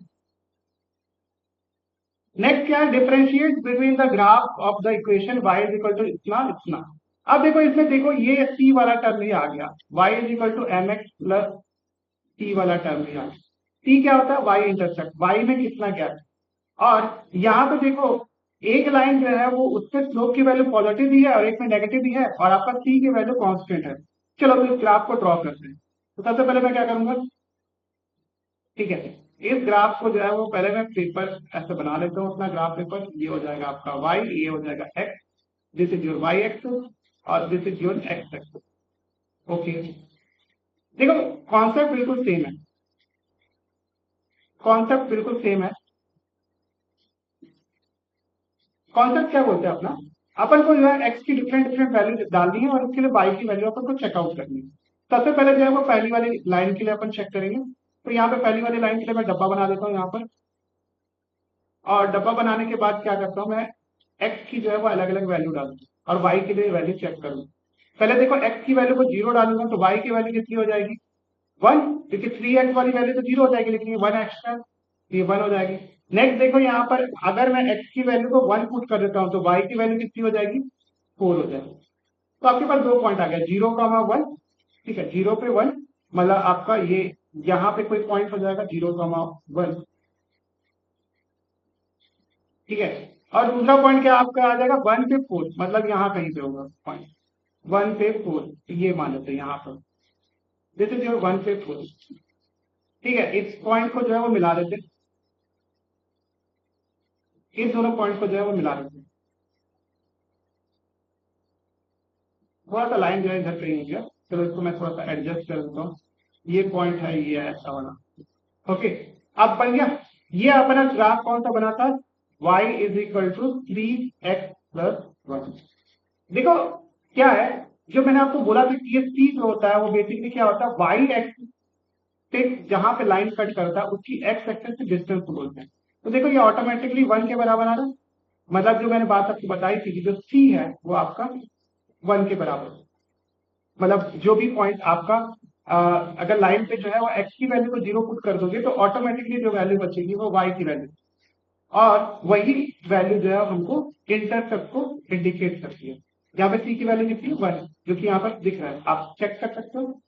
नेक्स्ट क्या है, differentiate between the graph of the equation y is equal to इतना इतना। अब देखो इसमें देखो ये c वाला टर्म ही आ गया, y is equal to mx plus c वाला टर्म ही आ गया। c क्या होता है, y इंटरसेप्ट, y में कितना गैप है। और यहाँ पे देखो एक लाइन जो है वो उसके स्लोप की वैल्यू पॉजिटिव भी है और एक में नेगेटिव भी है और आपका c की वैल्यू कांस्टेंट है। चलो तो इस ग्राफ को ड्रॉ करते हैं। तो सबसे पहले मैं क्या करूंगा, ठीक है, इस ग्राफ को जो है वो पहले मैं पेपर ऐसे बना लेता हूँ अपना ग्राफ पेपर। ये हो जाएगा आपका y, ये हो जाएगा x, this is your y axis और this is your x axis. Okay, देखो कॉन्सेप्ट बिल्कुल सेम है, कॉन्सेप्ट बिल्कुल सेम है। कॉन्सेप्ट क्या बोलते हैं अपना, अपन को जो है x की डिफरेंट डिफरेंट वैल्यू डालनी है और उसके लिए y की वैल्यू अपन को चेकआउट करनी है। सबसे पहले जो है वो पहली वाली लाइन के लिए अपन चेक करेंगे। तो यहाँ पे पहली वाली लाइन के लिए मैं डब्बा बना देता हूँ यहाँ पर, और डब्बा बनाने के बाद क्या करता हूँ मैं, एक्स की जो है वो अलग अलग वैल्यू डालूंगा और वाई के लिए वैल्यू चेक करूंगा। पहले देखो एक्स की वैल्यू को 0 डालूंगा तो वाई की वैल्यू कितनी हो जाएगी, 1, क्योंकि 3x वाली वैल्यू तो 0 हो जाएगी लेकिन ये 1 एक्स्ट्रा, ये 1 हो जाएगी। नेक्स्ट देखो यहाँ पर अगर मैं x की वैल्यू को 1 पुट कर देता हूँ तो y की वैल्यू कितनी हो जाएगी, 4 हो जाएगी। तो आपके पास दो पॉइंट आ गया, 0, 1। ठीक है, 0 पे 1 मतलब आपका ये यहाँ पे कोई पॉइंट हो जाएगा 0, 1। ठीक है, और दूसरा पॉइंट क्या आपका आ जाएगा 1 पे 4, मतलब यहाँ कहीं पे होगा पॉइंट 1 पे 4, ये मान लेते हैं यहाँ पर, दिस इज योर 1 पे 4। ठीक है, इस पॉइंट को जो है वो मिला देते हैं, इन दोनों पॉइंट को जो है वो मिला देते हैं। थोड़ा सा लाइन जो है इधर कहीं हो गया, चलो इसको मैं थोड़ा सा एडजस्ट कर देता हूँ। ये पॉइंट है, ये ऐसा वाला। ओके, अब बन गया। ये अपना ग्राफ कौन सा बना था, y is equal to 3x plus 1। देखो क्या है, जो मैंने आपको बोला था कि ये c जो होता है वो बेसिकली क्या होता है, y एक्सिस पे जहां पे लाइन कट करता है उसकी x एक्सिस से डिस्टेंस को बोलते हैं। तो देखो ये ऑटोमेटिकली 1 के बराबर आ रहा है। मतलब जो मैंने बात आपको बताई थी कि जो सी है वो आपका 1 के बराबर है। मतलब जो भी पॉइंट आपका अगर लाइन पे जो है वो एक्स की वैल्यू को 0 पुट कर दोगे तो ऑटोमेटिकली जो वैल्यू बचेगी वो वाई की वैल्यू, और वही वैल्यू जो है हमको इंटरसेप्ट को इंडिकेट करती है। यहाँ पे सी की वैल्यू कितनी है 1, जो कि यहाँ पर दिख रहा है, आप चेक कर सकते हो।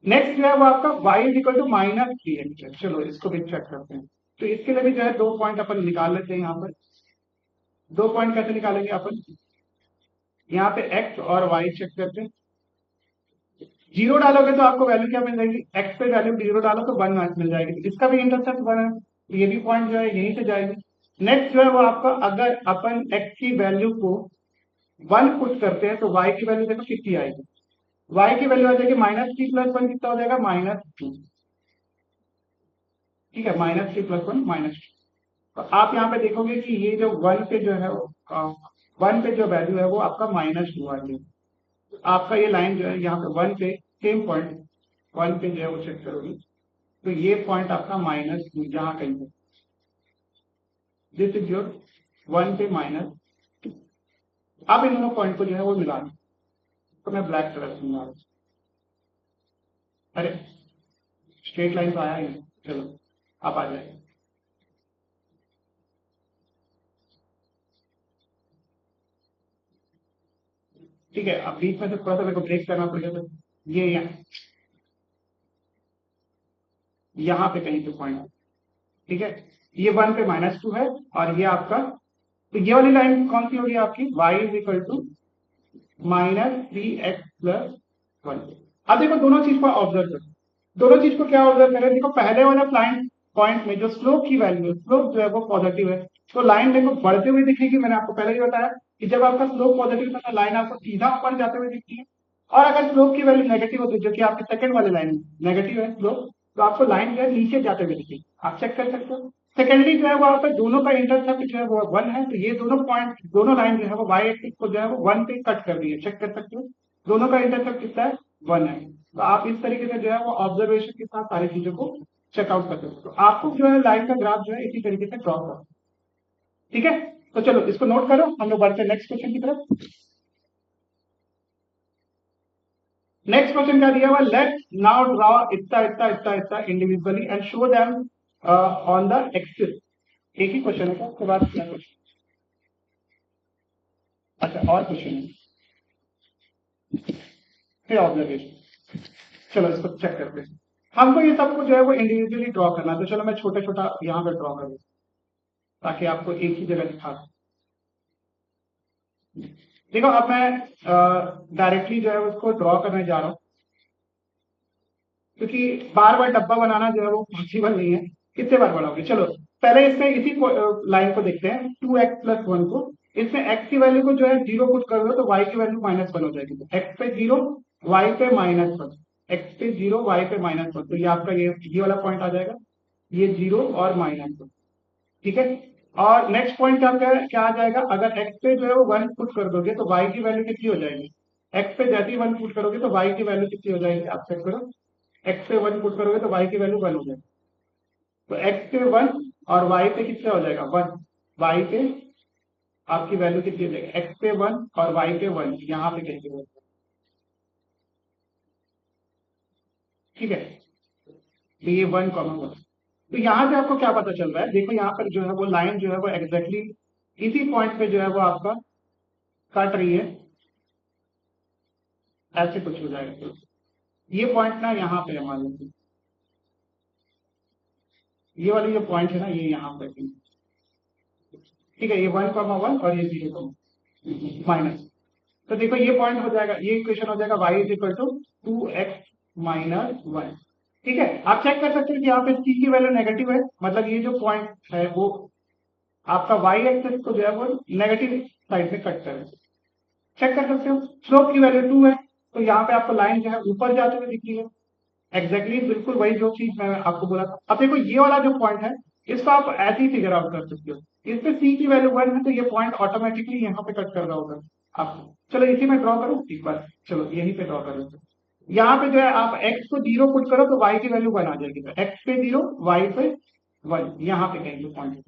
नेक्स्ट जो है वो आपका y is equal to -3x है। चलो इसको भी चेक करते हैं। तो इसके लिए भी जो है 2 पॉइंट अपन निकाल लेते हैं। यहाँ पर 2 पॉइंट कैसे निकालेंगे अपन, यहाँ पे x और y चेक करते हैं। 0 डालोगे तो आपको वैल्यू क्या मिल जाएगी, x पे वैल्यू 0 डालो तो 1 मिल जाएगी, तो इसका भी इंटरसेप्ट 1 है, तो ये भी पॉइंट जो है यहीं से जाएगी। नेक्स्ट जो है वो आपका, अगर अपन x की वैल्यू को 1 पुट करते हैं तो y की वैल्यू देखो कितनी आएगी, y की वैल्यू आ जाएगी -3 + 1, कितना हो जाएगा -2। ठीक है, -3 + 1 -2। तो आप यहाँ पे देखोगे कि ये जो 1 पे जो है 1 पे जो वैल्यू है वो आपका -2 आ गई। आपका ये लाइन जो है यहाँ पे 1 पे सेम पॉइंट 1 पे जो है वो चेक करोगे तो ये पॉइंट आपका -2 यहाँ कहीं पे, दिस इज योर 1 पे -2। अब इन दोनों पॉइंट को जो है वो मिला दो, तो मैं ब्लैक कलर से मिला रहा हूँ। अरे स्ट्रेट लाइन तो आया ही नहीं। चलो आप आ जाए। ठीक है, अब बीच में से थोड़ा सा मेरे को ब्रेक करना पड़ेगा, तो ये यहाँ पे कहीं पे पॉइंट, ठीक है, ये 1 पे -2 है, और ये आपका, तो ये वाली लाइन कौन सी होगी आपकी, y is equal to -3x + 1। अब देखो दोनों चीज को ऑब्जर्व करो, दोनों चीज को क्या ऑब्जर्व करें, देखो पहले वाला लाइन पॉइंट में जो स्लोप की वैल्यू है, स्लोप जो है वो पॉजिटिव है, तो लाइन देखो बढ़ते हुए दिखेगी। मैंने आपको पहले ही बताया कि जब आपका स्लोप पॉजिटिव है तो लाइन आपको सीधा ऊपर जाते हुए दिखती है, और अगर स्लोप की वैल्यू नेगेटिव होती है, जो कि आपके सेकंड वाले लाइन में नेगेटिव है स्लोप, तो आपको लाइन जो है नीचे जाते हुए दिखेगी। आप चेक कर सकते हो। सेकेंडली जो है वहां पर दोनों का इंटरसेप्ट जो है वो 1 है, तो ये दोनों पॉइंट, दोनों लाइन जो है वो वाई एक्सिस को जो है वो 1 पे कट कर रही है। चेक कर सकते हो, दोनों का इंटरसेप्ट कितना है, 1 है। तो आप इस तरीके से जो है वो ऑब्जर्वेशन के साथ सारी चीजों को चेकआउट कर सकते हो। तो आपको जो है लाइन का ग्राफ जो है इसी तरीके से ड्रॉ करना, ठीक है। तो चलो इसको नोट करो, हम लोग बढ़ते हैं नेक्स्ट क्वेश्चन की तरफ। नेक्स्ट क्वेश्चन क्या दिया हुआ, लेट नाउ ड्रॉ इतना इतना इतना इतना individually and show them on the axis. एक ही क्वेश्चन है क्या, उसके बाद क्या क्वेश्चन, अच्छा और क्वेश्चन है, फिर ऑब्जर्वेशन। चलो इसको चेक करते हैं। हमको ये सबको जो है वो इंडिविजुअली ड्रॉ करना है, तो चलो मैं छोटा छोटा यहाँ पे ड्रॉ कर दूँ ताकि आपको एक ही जगह दिखा दूं। देखो अब मैं डायरेक्टली जो है उसको ड्रॉ करने जा रहा हूँ, क्योंकि बार बार डब्बा बनाना जो है वो पॉसिबल नहीं है। कितने बार बनाओगे, चलो पहले इसमें इसी लाइन को देखते हैं 2x + 1 को। इसमें x की वैल्यू को जो है 0 पुट कर दो तो y की वैल्यू -1 हो जाएगी। तो x पे 0, y पे -1, x पे 0, y पे -1, तो ये आपका ये वाला पॉइंट आ जाएगा, ये 0 और -1, ठीक है। और नेक्स्ट पॉइंट क्या आ जाएगा, अगर x पे जो है वो 1 पुट कर दोगे तो y की वैल्यू कितनी हो जाएगी, x पे जैसे ही 1 पुट करोगे तो y की वैल्यू कितनी हो जाएगी, आप चेक करो। x पे 1 पुट करोगे तो y की वैल्यू 1 हो जाएगी। तो x पे 1 और y पे कितना हो जाएगा 1, y पे आपकी वैल्यू कितनी हो जाएगी, x पे 1 और y पे 1, यहाँ पे कैसे हो, ठीक है। तो ये 1,1, तो यहाँ से आपको क्या पता चल रहा है, देखो यहाँ पर जो है वो लाइन जो है वो एग्जैक्टली इसी पॉइंट पे जो है वो आपका कट रही है, ऐसे कुछ हो जाएगा। तो ये पॉइंट ना यहाँ पे है, मान लीजिए ये वाली जो पॉइंट है ना ये यहाँ पे, ठीक है, ये 1,1 और ये 0, माइनस। तो देखो ये पॉइंट हो जाएगा, ये इक्वेशन हो जाएगा y is equal to 2x - 1, ठीक है। आप चेक कर सकते हो कि यहाँ पे c की वैल्यू नेगेटिव है, मतलब ये जो पॉइंट है वो आपका y एक्सिस को जो है वो नेगेटिव साइड में कट करे। चेक कर सकते हो, स्लोप की वैल्यू 2 है, तो यहाँ पे आपको लाइन जो है ऊपर जाते हुए दिखती है, बिल्कुल वही जो चीज मैं आपको बोला था। अब देखो ये वाला जो पॉइंट है इसको आप ऐसे ही फिगर आउट कर सकते हो, इसमें सी की वैल्यू 1 है तो ये पॉइंट ऑटोमेटिकली यहाँ पे कट कर रहा होगा आपको। चलो इसी में ड्रॉ करो एक बार, चलो यहीं पे ड्रॉ करो। यहाँ पे जो है आप x को 0 पुट करो तो y की वैल्यू 1 आ जाएगी, तो x पे 0, y पे 1, यहाँ पे कहीं पॉइंट,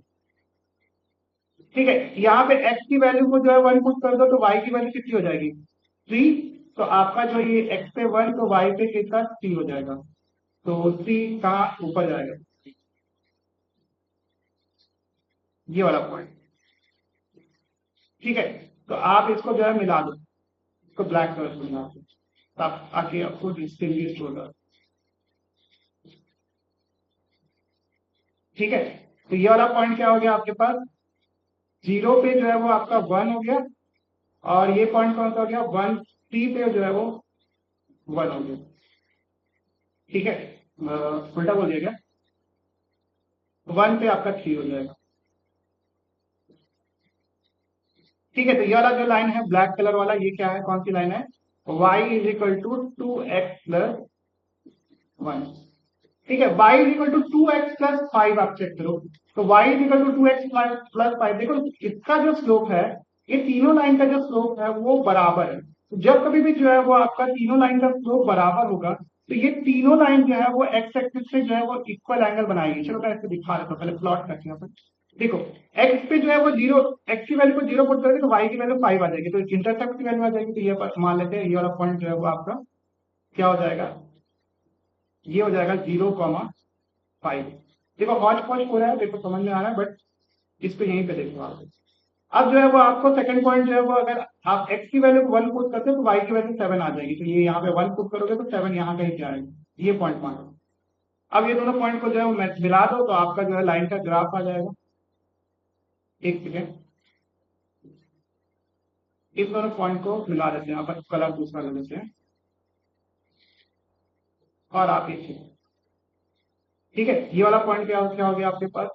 ठीक है, यहाँ पे x की वैल्यू को जो है 1 पुट कर दो तो y की वैल्यू कितनी हो जाएगी 3। तो आपका जो ये x पे 1 तो y पे कितना 3 हो जाएगा, तो 3 कहाँ ऊपर जाएगा, ये वाला पॉइंट। ठीक है, तो आप इसको जो है मिला दो, इसको ब्लैक कलर से मिला दो ताकि आपको डिस्टिंग्विश होगा। ठीक है, तो ये वाला पॉइंट क्या हो गया आपके पास, 0 पे जो है वो आपका 1 हो गया, और ये पॉइंट कौन सा हो गया 1 3 पे जो है वो 1 हो गया। ठीक है, उल्टा बोल दिया क्या, 1 पे आपका 3 हो जाएगा। ठीक है, तो ये वाला जो लाइन है ब्लैक कलर वाला, ये क्या है, कौन सी लाइन है, y is equal to 2x plus 1। ठीक है, y is equal to 2x plus 5 आप चेक करो, तो y is equal to 2x plus 5। देखो इसका जो स्लोप है, ये तीनों लाइन का जो स्लोप है वो बराबर है। तो जब कभी भी जो है वो आपका तीनों लाइन का स्लोप बराबर होगा, तो ये तीनों लाइन जो है वो एक्स एक्सिस से जो है वो इक्वल एंगल बनाएगी। चलो मैं इसको दिखा देता हूँ, पहले प्लॉट करते हैं अपन। देखो एक्स पे जो है वो जीरो, एक्स की वैल्यू को 0 पुट करेंगे तो वाई की वैल्यू 5 आ जाएगी, तो इंटरसेप्ट की वैल्यू आ जाएगी। तो ये मान लेते हैं ये वाला पॉइंट जो है वो आपका क्या हो जाएगा, ये हो जाएगा 0,5। देखो हॉच पॉच हो रहा है, देखो समझ में आ रहा है, बट इस पे यहीं पे देखो आप। अब जो है वो आपको सेकंड पॉइंट जो है वो, अगर आप x की वैल्यू को 1 पुट करते हो तो y की वैल्यू 7 आ जाएगी, तो ये यहाँ पे 1 पुट करोगे तो 7 यहाँ कहीं पे आएगा, ये पॉइंट मानो। अब ये दोनों पॉइंट को जो है वो मिला दो तो आपका जो है लाइन का ग्राफ आ जाएगा। एक सेकेंड, इस दोनों पॉइंट को मिला देते हैं, अपन कलर दूसरा ले लेते हैं, और आप ये ठीक है, ये वाला पॉइंट क्या क्या हो गया आपके पास,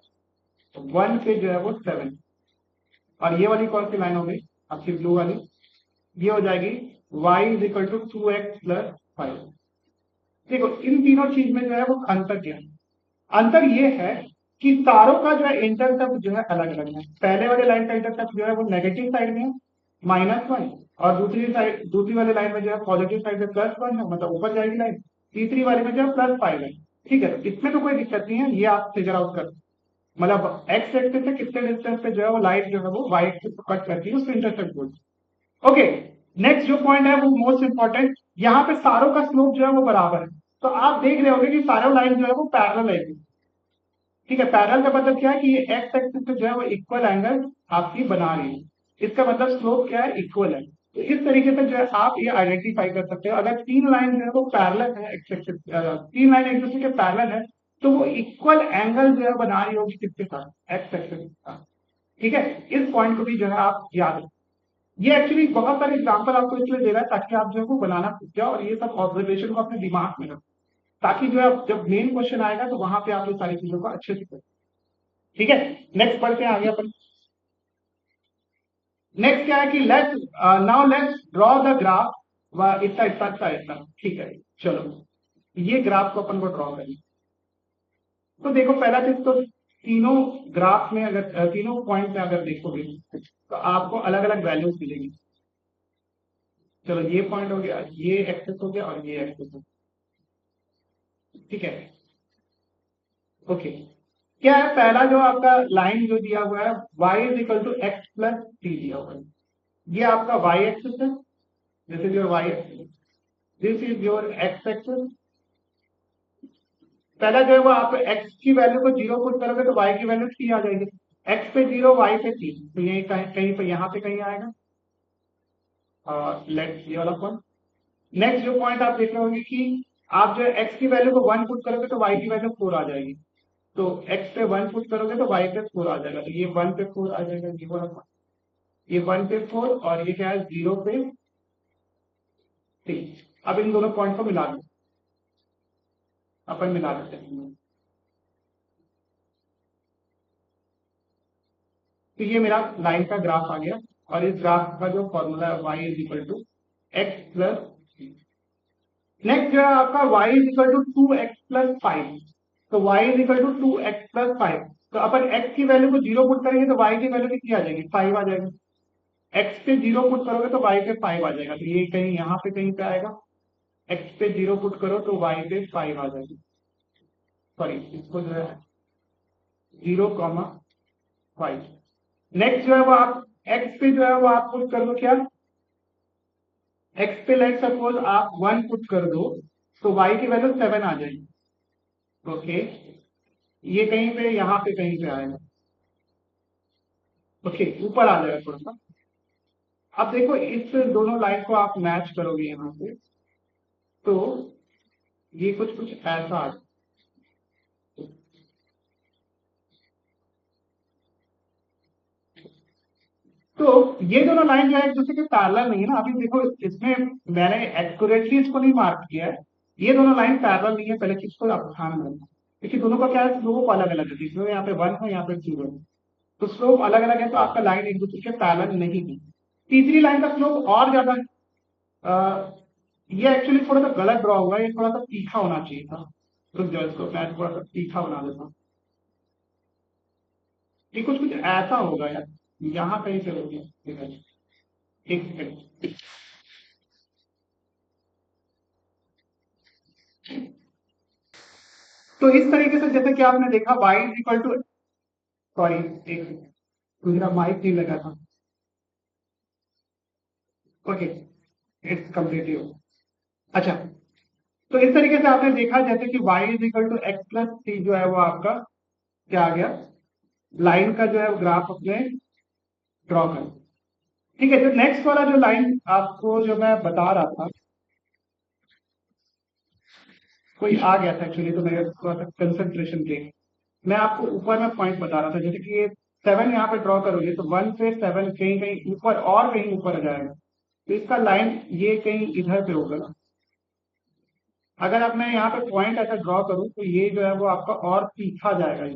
1 पे जो है वो 7, और ये वाली कौन सी लाइन हो गई आपकी ब्लू वाली, ये हो जाएगी y is equal to 2x plus 5। देखो इन तीनों चीज में जो है वो अंतर क्या है, अंतर ये है कि तारों का जो है इंटरसेप्ट जो है अलग अलग है। पहले वाले लाइन का इंटरसेप्ट जो है वो नेगेटिव साइड में है -1, और दूसरी वाली लाइन में जो है पॉजिटिव साइड में +1 है, मतलब ऊपर जाएगी लाइन। तीसरी वाली में जो है +5 है। ठीक है, तो इसमें तो कोई दिक्कत नहीं है, ये आप फिगर आउट कर, मतलब एक्स एक्सिस से कितने डिस्टेंस पे जो है वो लाइट जो है वो वाई एक्सिस को कट करती है, उसको इंटरसेप्ट बोलते हैं। ओके, नेक्स्ट जो पॉइंट है वो मोस्ट इंपॉर्टेंट, यहाँ पे सारों का स्लोप जो है वो बराबर है। तो आप देख रहे होंगे कि सारे लाइन जो है वो पैरेलल है। ठीक है, पैरेलल का मतलब क्या है कि ये एक्स एक्सिस पे जो है वो इक्वल एंगल आपकी बना रही है, इसका मतलब स्लोप क्या है, इक्वल है। तो इस तरीके से जो है आप ये आइडेंटिफाई कर सकते हो, अगर तीन लाइन जो है वो पैरेलल है, एक्स एक्सिस तीन लाइन एक दूसरे के पैरेलल है, तो वो इक्वल एंगल जो है बना रही होगी किसके साथ, एक्स एक्सिस के साथ। ठीक है, इस पॉइंट को भी जो है आप याद रखें। ये एक्चुअली बहुत सारे एग्जाम्पल आपको इसलिए दे रहा है ताकि आप जो है वो बनाना सीख जाओ, और ये सब ऑब्जर्वेशन को अपने दिमाग में रखो, ताकि जो है जब मेन क्वेश्चन आएगा तो वहां पे आप ये सारी चीजों को अच्छे से करें। ठीक है, नेक्स्ट पढ़ते हैं आगे अपन। नेक्स्ट क्या है कि लेट्स ड्रॉ द ग्राफ, इतना इतना इतना इतना। ठीक है, चलो ये ग्राफ को अपन को ड्रॉ करें। तो देखो पहला चीज तो तीनों ग्राफ में अगर तीनों पॉइंट में अगर देखोगे तो आपको अलग अलग वैल्यूज मिलेगी। चलो ये पॉइंट हो गया, ये एक्सेस हो गया, और ये एक्सेस हो गया। ठीक है, ओके, क्या है पहला जो आपका लाइन जो दिया हुआ है y is equal to x plus t दिया हुआ है, ये आपका y एक्सिस है, this is your y axis, this is your x axis. पहला जो है वो आप x की वैल्यू को 0 पुट करोगे तो y की वैल्यू 3 आ जाएगी, x पे 0 y पे 3, तो ये कहीं पे यहाँ पे कहीं आएगा। लेट्स ये वाला पॉइंट। नेक्स्ट जो पॉइंट आप देख रहे होंगे कि आप जो x की वैल्यू को 1 पुट करोगे तो y की वैल्यू 4 आ जाएगी, तो x पे 1 पुट करोगे तो y पे 4 आ जाएगा, तो ये 1 पे 4 आ जाएगा, ये वाला पॉइंट, ये 1 पे 4, और ये क्या है 0 पे 3। अब इन दोनों पॉइंट को मिला दो, अपन मिला देते हैं। तो ये मेरा लाइन का ग्राफ आ गया, और इस ग्राफ का जो फॉर्मूला है y is equal to x plus. Next जो है आपका y is equal to 2x plus 5, तो y is equal to 2x plus 5। तो अपन x की वैल्यू को 0 पुट करेंगे तो y की वैल्यू कितनी आ जाएगी, 5 आ जाएगी। x पे 0 पुट करोगे तो y पे 5 आ जाएगा, तो ये कहीं यहाँ पे कहीं पे आएगा, x पे 0 पुट करो तो y पे 5 आ जाएगी। सॉरी, इसको जो है 0,5, नेक्स्ट जो है वो आप एक्स पे जो है वो आप पुट कर दो क्या, एक्स पे लेट सपोज आप 1 पुट कर दो तो वाई की वैल्यू 7 आ जाएगी। ओके, ये कहीं पे यहाँ पे कहीं पे आएगा। ओके, ऊपर आ जाएगा थोड़ा सा। अब देखो इस दोनों लाइन को आप मैच करोगे यहाँ पे, तो ये कुछ कुछ ऐसा आ जाएगा। तो ये दोनों लाइन जो है एक दूसरे के पैरेलल नहीं है ना। अभी देखो इसमें मैंने एक्यूरेटली इसको नहीं मार्क किया है, ये दोनों लाइन पैरेलल नहीं है, पहले चीज को आप ध्यान रखना। क्योंकि दोनों का क्या है, स्लोप अलग अलग है, जिसमें यहाँ पे 1 है, यहाँ पे 0 है, तो स्लोप अलग अलग है, तो आपका लाइन एक दूसरे के पैरेलल नहीं है। तीसरी लाइन का स्लोप और ज्यादा है। अ, ये एक्चुअली थोड़ा सा गलत ड्रॉ हुआ है, ये थोड़ा सा तीखा होना चाहिए था। रुक जाओ, इसको मैं थोड़ा सा तीखा बना देता हूँ। ये कुछ कुछ ऐसा होगा यार, यहाँ कहीं से हो गया। ठीक है, एक सेकंड। तो इस तरीके से जैसे कि आपने देखा y is equal to, sorry एक सेकंड, मेरा माइक नहीं लगा था। Okay, it's completely. अच्छा, तो इस तरीके से आपने देखा जैसे कि y is equal to x plus C जो है वो आपका क्या आ गया, लाइन का जो है ग्राफ अपने ड्रॉ कर। ठीक है, जो नेक्स्ट वाला जो लाइन आपको जो मैं बता रहा था, कोई आ गया था एक्चुअली, तो मेरे थोड़ा सा कंसंट्रेशन ब्रेक। मैं आपको ऊपर में पॉइंट बता रहा था, जैसे कि ये 7 यहाँ पे ड्रॉ करोगे तो 1 से 7 कहीं कहीं ऊपर और कहीं ऊपर आ जाएगा, तो इसका लाइन ये कहीं इधर पे होगा ना। अगर आप मैं यहाँ पे पॉइंट ऐसा ड्रॉ करूँ तो ये जो है वो आपका और तीखा जाएगा,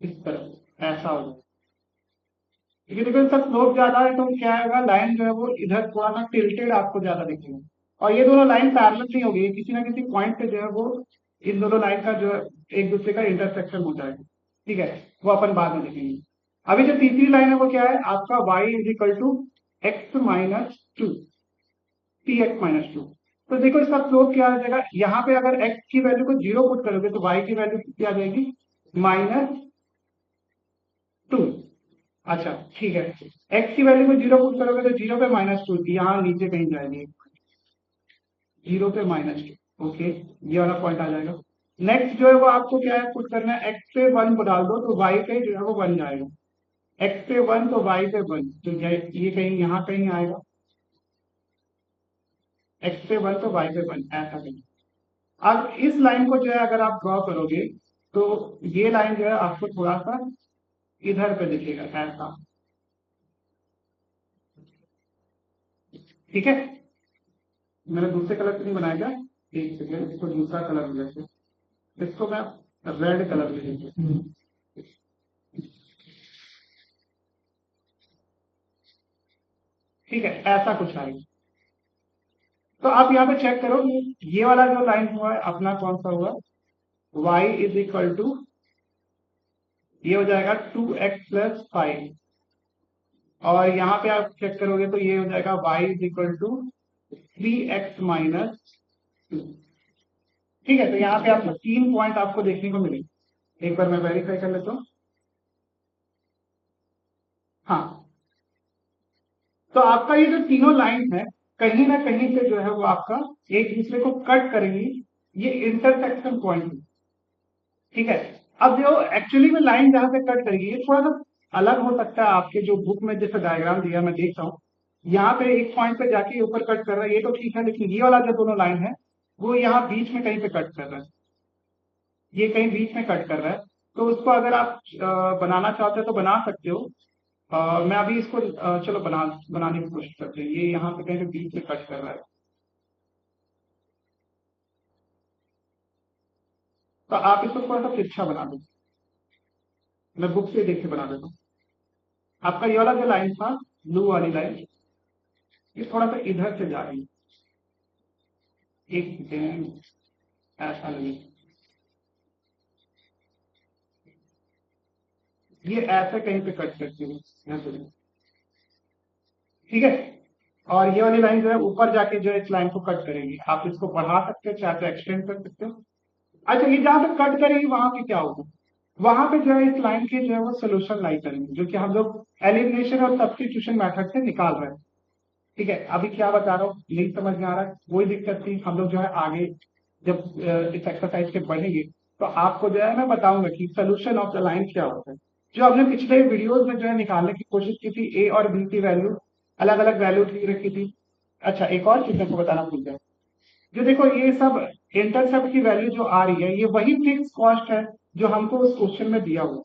इस तरह ऐसा हो जाएगा। क्योंकि देखो इसका स्लोप ज्यादा है, तो क्या आएगा, लाइन जो है वो इधर थोड़ा सा टिल्टेड आपको ज्यादा दिखेगा। और ये दोनों लाइन पैरेलल नहीं होगी, ये किसी ना किसी पॉइंट पे जो है वो इन दोनों लाइन का जो है एक दूसरे का इंटरसेक्शन हो जाएगा। ठीक है, वो अपन बाद में देखेंगे। अभी जो तीसरी लाइन है वो क्या है आपका, y is equal to x minus two, T x minus two. तो देखो इसका स्लोप क्या आ जाएगा, यहाँ पे अगर x की वैल्यू को 0 पुट करोगे तो y की वैल्यू क्या आ जाएगी, -2। अच्छा ठीक है, x की वैल्यू को 0 पुट करोगे तो 0 पे -2, यहाँ नीचे कहीं जाएगी, 0 पे -2। ओके, ये वाला पॉइंट आ जाएगा। नेक्स्ट जो है वो आपको क्या है पुट करना है, x पे 1 डाल दो तो y पे जो है वो 1 जाएगा। x पे 1 तो y पे 1, तो ये कहीं यहाँ कहीं आएगा, x पे 1 तो y पे 1 ऐसा कहीं। अब इस लाइन को जो है अगर आप ड्रॉ करोगे तो ये लाइन जो है आपको थोड़ा सा इधर पे दिखेगा ऐसा। ठीक है, मैंने दूसरे कलर से नहीं बनाया क्या, एक सेकेंड, इसको दूसरा कलर हो जाए, इसको मैं रेड कलर ले लेंगे। ठीक है, ऐसा कुछ आएगा। तो आप यहाँ पे चेक करो, ये वाला जो लाइन हुआ है अपना कौन सा हुआ, y इज इक्वल टू, ये हो जाएगा 2x+5, और यहाँ पे आप चेक करोगे तो ये हो जाएगा y is equal to 3x-2। ठीक है, तो यहाँ पे आपको 3 पॉइंट आपको देखने को मिलेंगे। एक बार मैं वेरीफाई कर लेता हूँ। हाँ, तो आपका ये जो तीनों लाइन है कहीं ना कहीं पे जो है वो आपका एक दूसरे को कट करेंगी, ये इंटरसेक्शन पॉइंट है। ठीक है, अब जो एक्चुअली में लाइन जहां पे कट करेगी ये थोड़ा सा अलग हो सकता है, आपके जो बुक में जैसे डायग्राम दिया मैं देख रहा हूँ, यहाँ पे एक पॉइंट पे जाके ऊपर कट कर रहा है, ये तो ठीक है, लेकिन ये वाला जो दोनों लाइन है वो यहाँ बीच में कहीं पे कट कर रहा है, ये कहीं बीच में कट कर रहा है। तो उसको अगर आप बनाना चाहते हो तो बना सकते हो। मैं अभी इसको चलो बनाने की कोशिश करते हैं, ये यहाँ पे कहीं पे बीच में कट कर रहा है, तो आप इसको थोड़ा सा तिरछा बना दो। मैं बुक से देख के बना देता हूँ। आपका ये वाला जो लाइन था, ब्लू वाली लाइन, ये थोड़ा सा इधर से जा रही है, एक सेकेंड, ऐसा लगे, ये ऐसे कहीं पे कट करती है यहाँ से। ठीक है, और ये वाली लाइन जो है ऊपर जाके जो है इस लाइन को कट करेगी, आप इसको बढ़ा सकते हो चाहे तो एक्सटेंड कर सकते हो। अच्छा, ये जहां पे कट करेगी वहां पे क्या होगा, वहां पे जो है इस लाइन के जो है वो सोल्यूशन लाई करेंगे, जो कि हम लोग एलिमिनेशन और सब्स्टिट्यूशन मेथड से निकाल रहे हैं। ठीक है, अभी क्या बता रहा हूँ नहीं समझ में आ रहा है, कोई दिक्कत नहीं, हम लोग जो है आगे जब इस एक्सरसाइज के बढ़ेंगे तो आपको जो है मैं बताऊंगा कि सोल्यूशन ऑफ द लाइन क्या होता है। जो हमने पिछले वीडियोस में जो है निकालने की कोशिश की थी, ए और बी की वैल्यू अलग अलग वैल्यू ठीक रखी थी। अच्छा, एक और चीज आपको बताना भूल गया, जो देखो ये सब इंटरसेप्ट की वैल्यू जो आ रही है ये वही फिक्स कॉस्ट है जो हमको उस क्वेश्चन में दिया हुआ।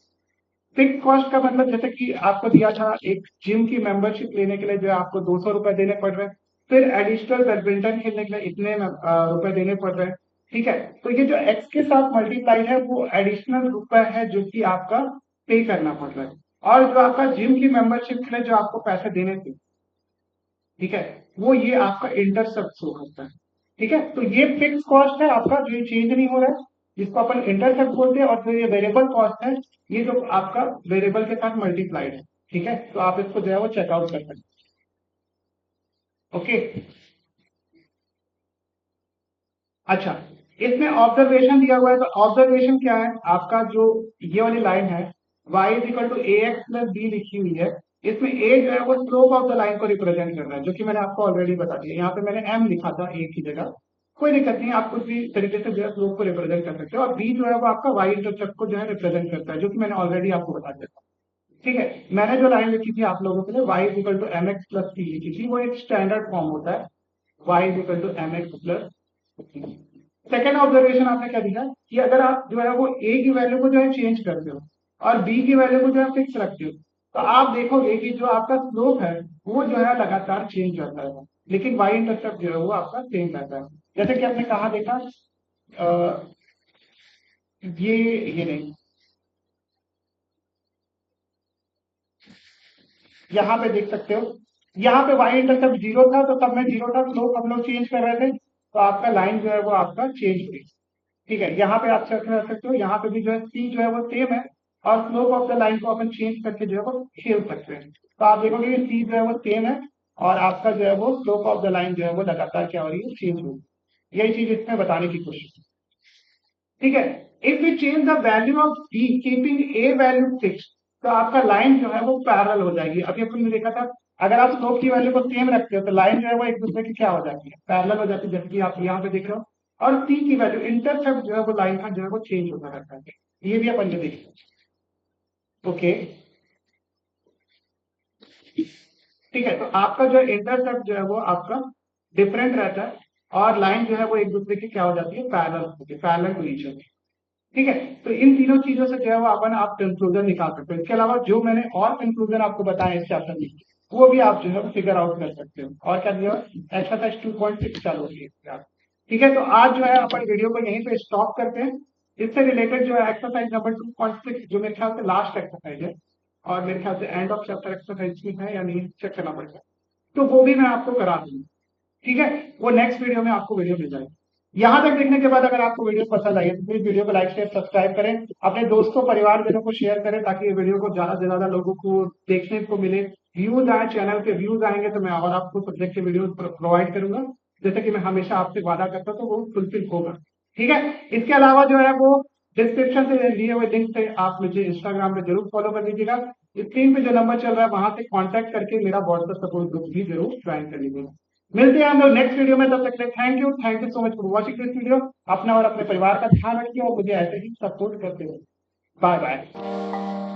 फिक्स कॉस्ट का मतलब जैसे कि आपको दिया था एक जिम की मेंबरशिप लेने के लिए जो है आपको 200 रुपए देने पड़ रहे हैं, फिर एडिशनल बैडमिंटन खेलने के लिए इतने रुपए देने पड़ रहे हैं। ठीक है, तो ये जो एक्स के साथ मल्टीप्लाई है वो एडिशनल रुपए है जो कि आपका पे करना पड़ रहा है, और जो आपका जिम की मेंबरशिप के लिए जो आपको पैसे देने थे, ठीक है, वो ये आपका इंटरसेप्ट शो करता है। ठीक है, तो ये फिक्स कॉस्ट है आपका जो ये चेंज नहीं हो रहा है, जिसको अपन इंटरसेप्ट बोलते हैं, और जो ये वेरिएबल कॉस्ट है ये जो आपका वेरिएबल के साथ मल्टीप्लाइड है। ठीक है, तो आप इसको जो है वो चेकआउट कर सकते हैं। ओके, अच्छा, इसमें ऑब्जर्वेशन दिया हुआ है, तो ऑब्जर्वेशन क्या है आपका, जो ये वाली लाइन है y is equal to a x plus b लिखी हुई है, इसमें a जो है वो स्लोप ऑफ द लाइन को रिप्रेजेंट कर रहा है, जो कि मैंने आपको ऑलरेडी बता दिया। यहाँ पे मैंने m लिखा था a की जगह, कोई दिक्कत नहीं, आप कुछ भी तरीके से जो है स्लोप को रिप्रेजेंट कर सकते हो, और b जो है वो आपका y इंटरसेप्ट को जो है रिप्रेजेंट करता है, जो कि मैंने ऑलरेडी आपको बता दिया था। ठीक है, मैंने जो लाइन लिखी थी आप लोगों के लिए y is equal to M X plus C लिखी थी, वो एक स्टैंडर्ड फॉर्म होता है, y is equal to M X plus. Second observation आपने क्या दिया कि अगर आप जो है वो a की वैल्यू को जो है चेंज करते हो और b की वैल्यू को जो है फिक्स रखते हो, तो आप देखोगे कि जो आपका स्लोप है वो जो है लगातार चेंज करता है, लेकिन y इंटरसेप्ट जो है वो आपका सेम रहता है। जैसे कि आपने कहा देखा, अ, ये नहीं, यहाँ पे देख सकते हो, यहाँ पे y इंटरसेप्ट जीरो था, तो तब में जीरो था, स्लोप हम लोग चेंज कर रहे थे, तो आपका लाइन जो है वो आपका चेंज हुई। ठीक है, यहाँ पे आप चेक कर सकते हो, यहाँ पे भी जो है सी जो है वो सेम है, और स्लोप ऑफ द लाइन को अपन चेंज करके जो है वो खेल सकते हैं, तो आप देखोगे कि सी जो है वो सेम है, और आपका जो है वो स्लोप ऑफ द लाइन जो है वो लगातार क्या हो रही है, चेंज हो रही है। यही चीज इसमें बताने की कोशिश की। ठीक है, if we change the value of c keeping a value fix, तो आपका लाइन जो है वो पैरेलल हो जाएगी। अभी अपन ने देखा था, अगर आप स्लोप की वैल्यू को सेम रखते हो तो लाइन जो है वो एक दूसरे की क्या हो जाती है, पैरेलल हो जाती है, जैसे कि आप यहाँ पे देख रहे हो। और सी की वैल्यू इंटरसेप्ट जो है वो लाइन का जो है वो चेंज होता रहता है, ये भी अपन ने देखा। ओके, ठीक है, तो आपका जो इंटरसेप्ट जो है वो आपका डिफरेंट रहता है, और लाइन जो है वो एक दूसरे की क्या हो जाती है, पैरेलल होती है, पैरेलल टू ईच अदर। ठीक है, तो इन तीनों चीजों से जो है वो अपन आप कंक्लूजन निकाल सकते हो। इसके अलावा जो मैंने और कंक्लूजन आपको बताया इस चैप्टर में, वो भी आप जो है फिगर आउट कर सकते हो। और क्या दिया, एक्सरसाइज 2.6 चालू होगी आप। ठीक है, तो आज जो है अपन वीडियो को यहीं पे स्टॉप करते हैं। इससे रिलेटेड जो है एक्सरसाइज नंबर 2.6, जो मेरे ख्याल से लास्ट एक्सरसाइज है, और मेरे ख्याल से एंड ऑफ चैप्टर एक्सरसाइज की है या नहीं, चेक करना पड़ेगा, तो वो भी मैं आपको करा दूंगा। ठीक है, वो नेक्स्ट वीडियो में आपको वीडियो मिल जाएगी। यहां तक देखने के बाद अगर आपको वीडियो पसंद आई है तो प्लीज वीडियो को लाइक शेयर सब्सक्राइब करें, अपने दोस्तों परिवारजनों को शेयर करें, ताकि ये वीडियो को ज्यादा से ज्यादा लोगों को देखने को मिले, व्यूज आए, चैनल पे व्यूज आएंगे तो मैं और आपको सब्जेक्ट के वीडियो प्रोवाइड करूंगा, जैसे कि मैं हमेशा आपसे वादा करता हूं, तो वो फुलफिल होगा। ठीक है, इसके अलावा जो है वो डिस्क्रिप्शन से लिए हुए लिंक से आप मुझे इंस्टाग्राम पे जरूर फॉलो कर लीजिएगा। स्क्रीन पे जो नंबर चल रहा है वहां से कांटेक्ट करके मेरा व्हाट्सएप सपोर्ट ग्रुप भी जरूर ज्वाइन कर लीजिएगा। मिलते हैं हम लोग नेक्स्ट वीडियो में, तब तक के लिए thank you so much for watching this video. अपना और अपने परिवार का ध्यान रखिए और मुझे ऐसे ही सपोर्ट करते रहिए। Bye bye.